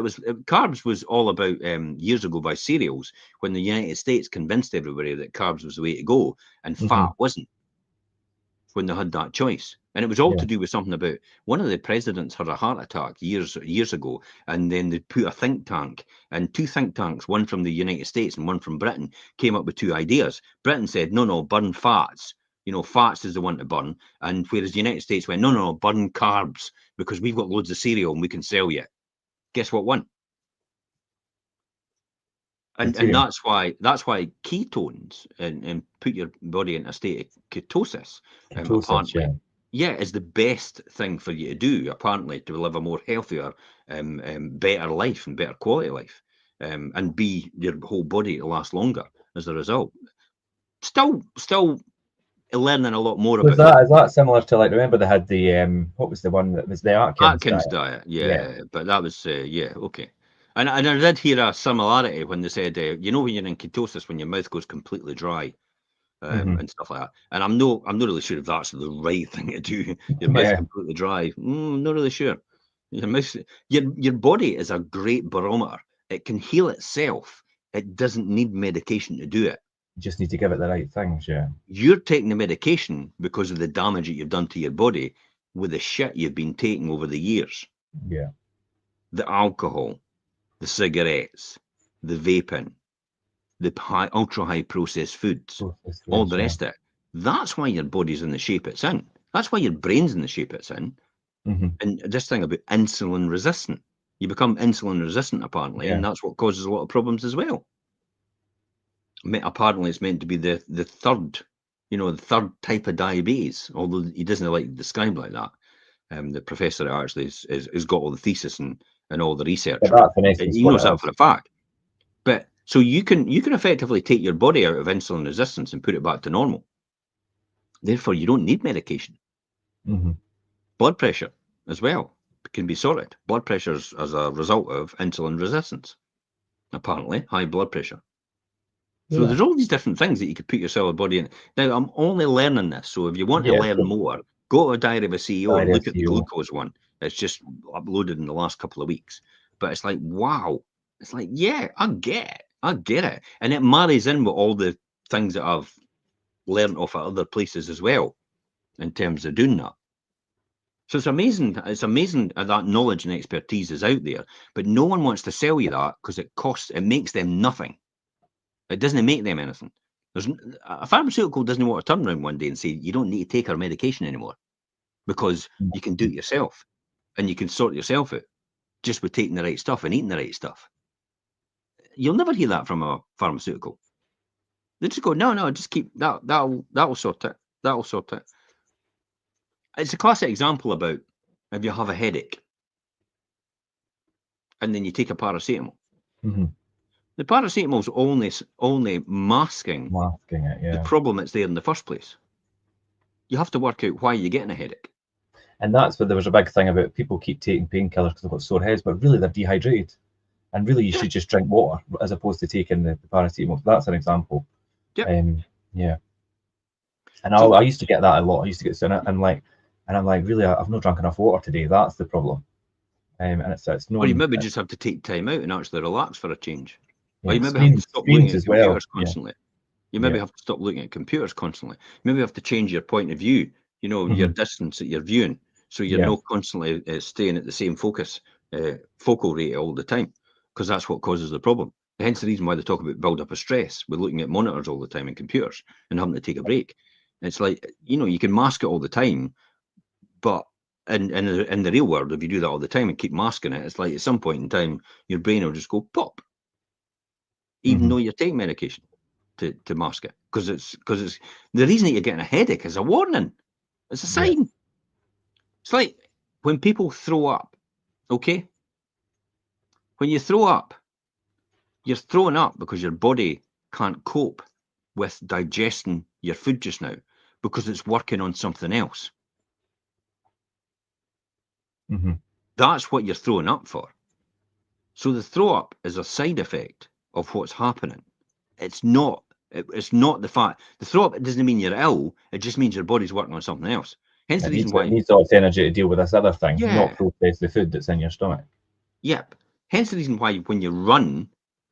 carbs was all about years ago by cereals, when the United States convinced everybody that carbs was the way to go and fat Mhm. wasn't, when they had that choice. And it was all Yeah. to do with something about one of the presidents had a heart attack years ago, and then they put a think tank, and two think tanks, one from the United States and one from Britain, came up with two ideas. Britain said, no, burn fats. Fats is the one to burn. And whereas the United States went, no, burn carbs, because we've got loads of cereal and we can sell you. Guess what won? The And cereal. that's why ketones and put your body in a state of ketosis, Ketosis, apparently, yeah. yeah, is the best thing for you to do, apparently, to live a more healthier, better life and better quality life, and be your whole body to last longer as a result. Still learning a lot more Was about the that, is that similar to, like, remember they had the what was the one that was the Atkins Atkins diet? diet, Yeah. yeah, but that was yeah, okay. And I did hear a similarity when they said, when you're in ketosis, when your mouth goes completely dry, Hmm. and stuff like that. And I'm not really sure if that's the right thing to do. Your mouth Yeah. completely dry. Not really sure. Your mouth, your body is a great barometer. It can heal itself. It doesn't need medication to do it. You just need to give it the right things, yeah. You're taking the medication because of the damage that you've done to your body with the shit you've been taking over the years. Yeah. The alcohol, the cigarettes, the vaping, the ultra high processed foods, Processed all foods, the yeah. rest of it. That's why your body's in the shape it's in. That's why your brain's in the shape it's in. Hmm. And this thing about insulin resistant, you become insulin resistant apparently, Yeah. and that's what causes a lot of problems as well. Apparently, it's meant to be the third, the third type of diabetes, although he doesn't like to describe like that. The professor that actually is got all the thesis and all the research. But that's in essence He what knows it that is. for a fact. But so you can effectively take your body out of insulin resistance and put it back to normal. Therefore, you don't need medication. Mm-hmm. Blood pressure as well can be sorted. Blood pressure is as a result of insulin resistance. Apparently, high blood pressure. So there's all these different things that you could put your cell body in. Now, I'm only learning this, so if you want to learn more, go to a Diary of a CEO and look at the glucose one. It's just uploaded in the last couple of weeks. But it's like, wow. It's like, yeah, I get it. And it marries in with all the things that I've learned off at other places as well, in terms of doing that. So it's amazing that knowledge and expertise is out there, but no one wants to sell you that because it makes them nothing. It doesn't make them anything. A pharmaceutical doesn't want to turn around one day and say, you don't need to take our medication anymore because you can do it yourself and you can sort yourself out just with taking the right stuff and eating the right stuff. You'll never hear that from a pharmaceutical. They just go, no, just keep that. That'll sort it. That'll sort it. It's a classic example about if you have a headache and then you take a paracetamol. Mm-hmm. The paracetamol's only masking it, yeah. the problem that's there in the first place. You have to work out why you're getting a headache. And that's what there was a big thing about people keep taking painkillers because they've got sore heads, but really they're dehydrated. And really you should just drink water as opposed to taking the paracetamol. That's an example. Yep. Yeah. And I used to get that a lot. I used to get so I'm like, really, I've not drunk enough water today. That's the problem. And it's no. Or you maybe just have to take time out and actually relax for a change. Yeah, or you maybe have to stop looking at computers constantly. You maybe have to stop looking at computers constantly. You maybe have to change your point of view, your distance that you're viewing. So you're not constantly staying at the same focal rate all the time, because that's what causes the problem. Hence the reason why they talk about build up of stress. We're looking at monitors all the time and computers and having to take a break. It's like, you can mask it all the time, but in the real world, if you do that all the time and keep masking it, it's like at some point in time, your brain will just go pop, even though you're taking medication to mask it, because it's the reason that you're getting a headache is a warning. It's a sign. It's like when people throw up, okay? When you throw up, you're throwing up because your body can't cope with digesting your food just now because it's working on something else. That's what you're throwing up for. So the throw up is a side effect of what's happening. It's not the fact. The throw up doesn't mean you're ill. It just means your body's working on something else. Hence the reason why it needs all its energy to deal with this other thing, not process the food that's in your stomach. Yep. Hence the reason why when you run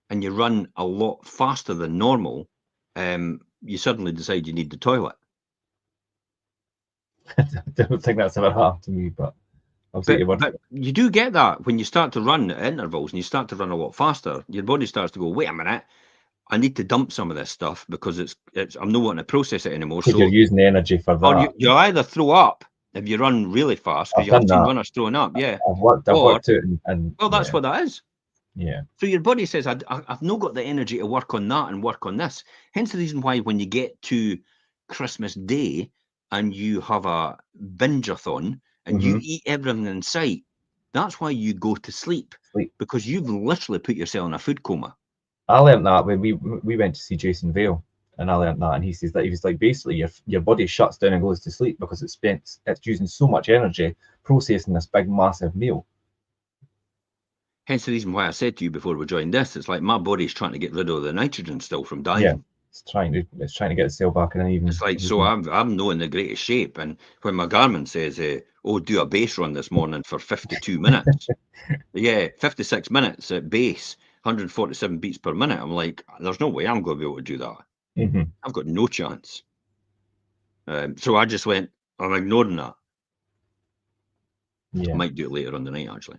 and you run a lot faster than normal, you suddenly decide you need the toilet. I don't think that's ever happened to me, but I'll take your word. But you do get that when you start to run at intervals and you start to run a lot faster. Your body starts to go, wait a minute, I need to dump some of this stuff because I'm not wanting to process it anymore. So you're using the energy for that. Or you either throw up if you run really fast, because you have seen runners throwing up. Yeah, I've worked it, and well, that's what that is. Yeah. So your body says, I've not got the energy to work on that and work on this. Hence the reason why when you get to Christmas Day and you have a binge-a-thon and you eat everything in sight, that's why you go to sleep. Because you've literally put yourself in a food coma. I learned that when we went to see Jason Vale, and I learned that, and he says that he was like, basically your body shuts down and goes to sleep because it's using so much energy processing this big massive meal. Hence the reason why I said to you before we joined this, it's like my body's trying to get rid of the nitrogen still from diving. Yeah, it's trying to get itself back in even. It's like, so I'm not in the greatest shape, and when my Garmin says, "Oh, do a base run this morning for 52 minutes," 56 minutes at base, 147 beats per minute. I'm like, there's no way I'm going to be able to do that. I've got no chance. So I just went, I'm ignoring that. I might do it later on the night, actually.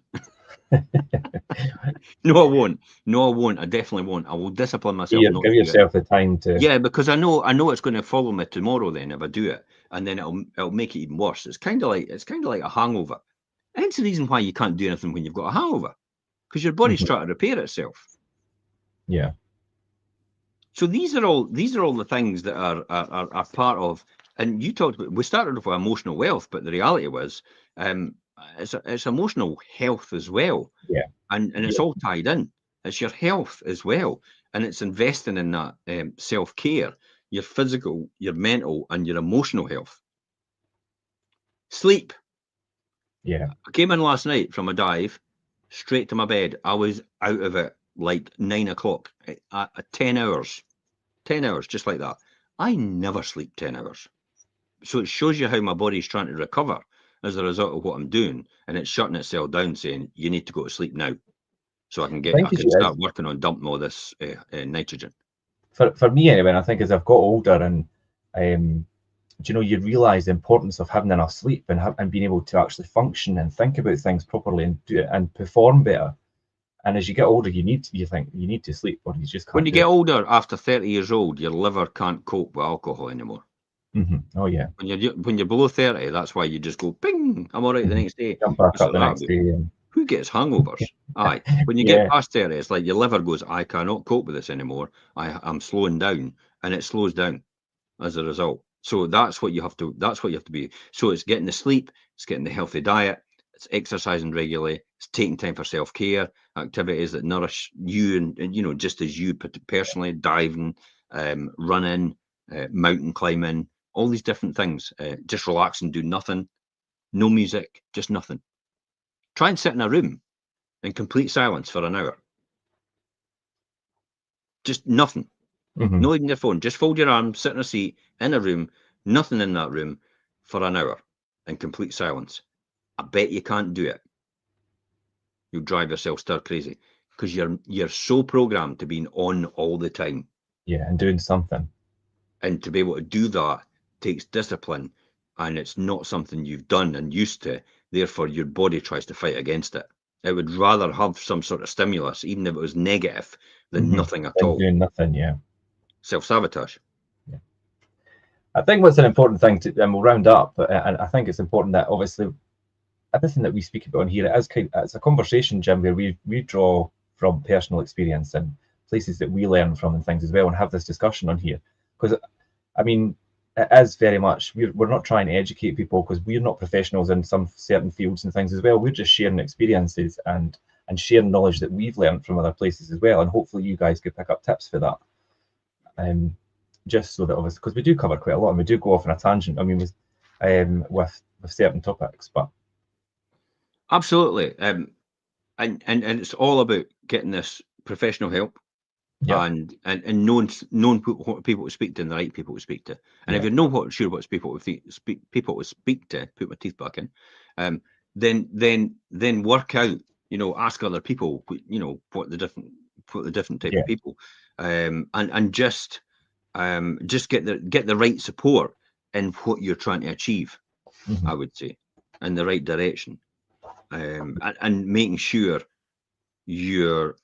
No, I won't. I definitely won't. I will discipline myself. Give yourself the time to. Yeah, because I know it's going to follow me tomorrow. Then if I do it, and then it'll make it even worse. It's kind of like a hangover. Hence the reason why you can't do anything when you've got a hangover, because your body's trying to repair itself. Yeah. So these are all the things that are part of And you talked about, we started off with emotional wealth, but the reality was, it's emotional health as well. Yeah. And it's all tied in. It's your health as well. And it's investing in that self-care, your physical, your mental, and your emotional health. Sleep. Yeah. I came in last night from a dive, straight to my bed. I was out of it like 9 o'clock, 10 hours. 10 hours, just like that. I never sleep 10 hours. So it shows you how my body's trying to recover as a result of what I'm doing. And it's shutting itself down saying, you need to go to sleep now. So I can start working on dumping all this nitrogen. For me anyway, and I think as I've got older and you realise the importance of having enough sleep and being able to actually function and think about things properly and do it and perform better. And as you get older, you think you need to sleep, or you just can't. When you get older, after 30 years old, your liver can't cope with alcohol anymore. Oh yeah. When you're below 30, that's why you just go, ping, I'm all right the next day. Jump back up the next day. Who gets hangovers? Aye. When you get past 30, it's like your liver goes, I cannot cope with this anymore. I'm slowing down, and it slows down as a result. So that's what you have to be. So it's getting the sleep, it's getting the healthy diet, it's exercising regularly, it's taking time for self-care, activities that nourish you and just as you personally, diving, running, mountain climbing, all these different things. Just relax and do nothing. No music, just nothing. Try and sit in a room in complete silence for an hour. Just nothing. No even your phone. Just fold your arms, sit in a seat, in a room, nothing in that room for an hour in complete silence. I bet you can't do it. You'll drive yourself stir crazy because you're so programmed to being on all the time. Yeah, and doing something. And to be able to do that takes discipline, and it's not something you've done and used to. Therefore, your body tries to fight against it. It would rather have some sort of stimulus, even if it was negative, than nothing at all. Doing nothing, yeah. Self-sabotage. Yeah. I think what's an important thing and we'll round up, and I think it's important that obviously everything that we speak about on here it's a conversation, Jim, where we draw from personal experience and places that we learn from and things as well, and have this discussion on here. Because I mean, it is very much we're not trying to educate people, because we're not professionals in some certain fields and things as well. We're just sharing experiences and sharing knowledge that we've learned from other places as well, and hopefully you guys could pick up tips for that. Just so that obviously, because we do cover quite a lot and we do go off on a tangent. I mean, with certain topics, but absolutely, and it's all about getting this professional help. Yeah. And knowing what people to speak to and the right people to speak to. And if you're not sure what people to speak to, put my teeth back in, then work out, ask other people, what the different type of people, and just get the right support in what you're trying to achieve. I would say, in the right direction, and making sure you're.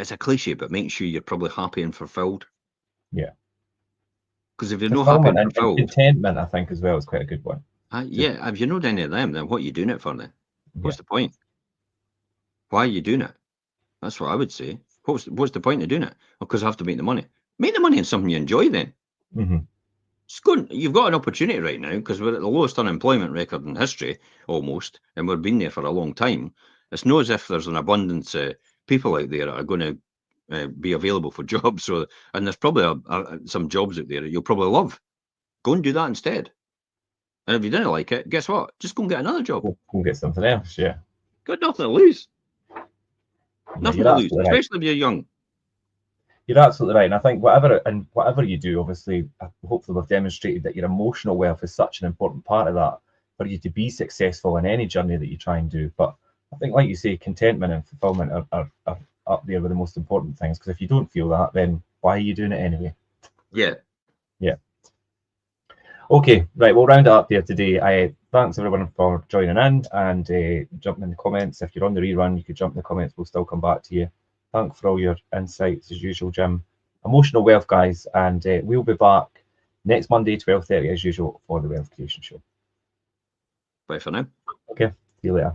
It's a cliche, but make sure you're probably happy and fulfilled. Yeah. Because if you're not happy and fulfilled, contentment, I think as well, is quite a good one. Yeah, if you're not any of them, then what are you doing it for then? What's the point? Why are you doing it? That's what I would say. What's the point of doing it? Because I have to make the money. Make the money in something you enjoy then. You've got an opportunity right now, because we're at the lowest unemployment record in history, almost, and we've been there for a long time. It's not as if there's an abundance of people out there that are going to be available for jobs. And there's probably some jobs out there that you'll probably love. Go and do that instead. And if you didn't like it, guess what? Just go and get another job. Go and get something else, yeah. Got nothing to lose. Nothing to lose, especially if you're young. You're absolutely right. And I think whatever you do, obviously, hopefully we've demonstrated that your emotional wealth is such an important part of that for you to be successful in any journey that you try and do. But I think, like you say, contentment and fulfillment are up there with the most important things, because if you don't feel that, then why are you doing it anyway? Yeah. Okay, right, we'll round it up there today. Thanks everyone for joining in and jumping in the comments. If you're on the rerun, you could jump in the comments. We'll still come back to you. Thanks for all your insights as usual, Jim. Emotional wealth, guys, and we'll be back next Monday, 12:30 as usual, for the Wealth Creation Show. Bye for now. Okay, see you later.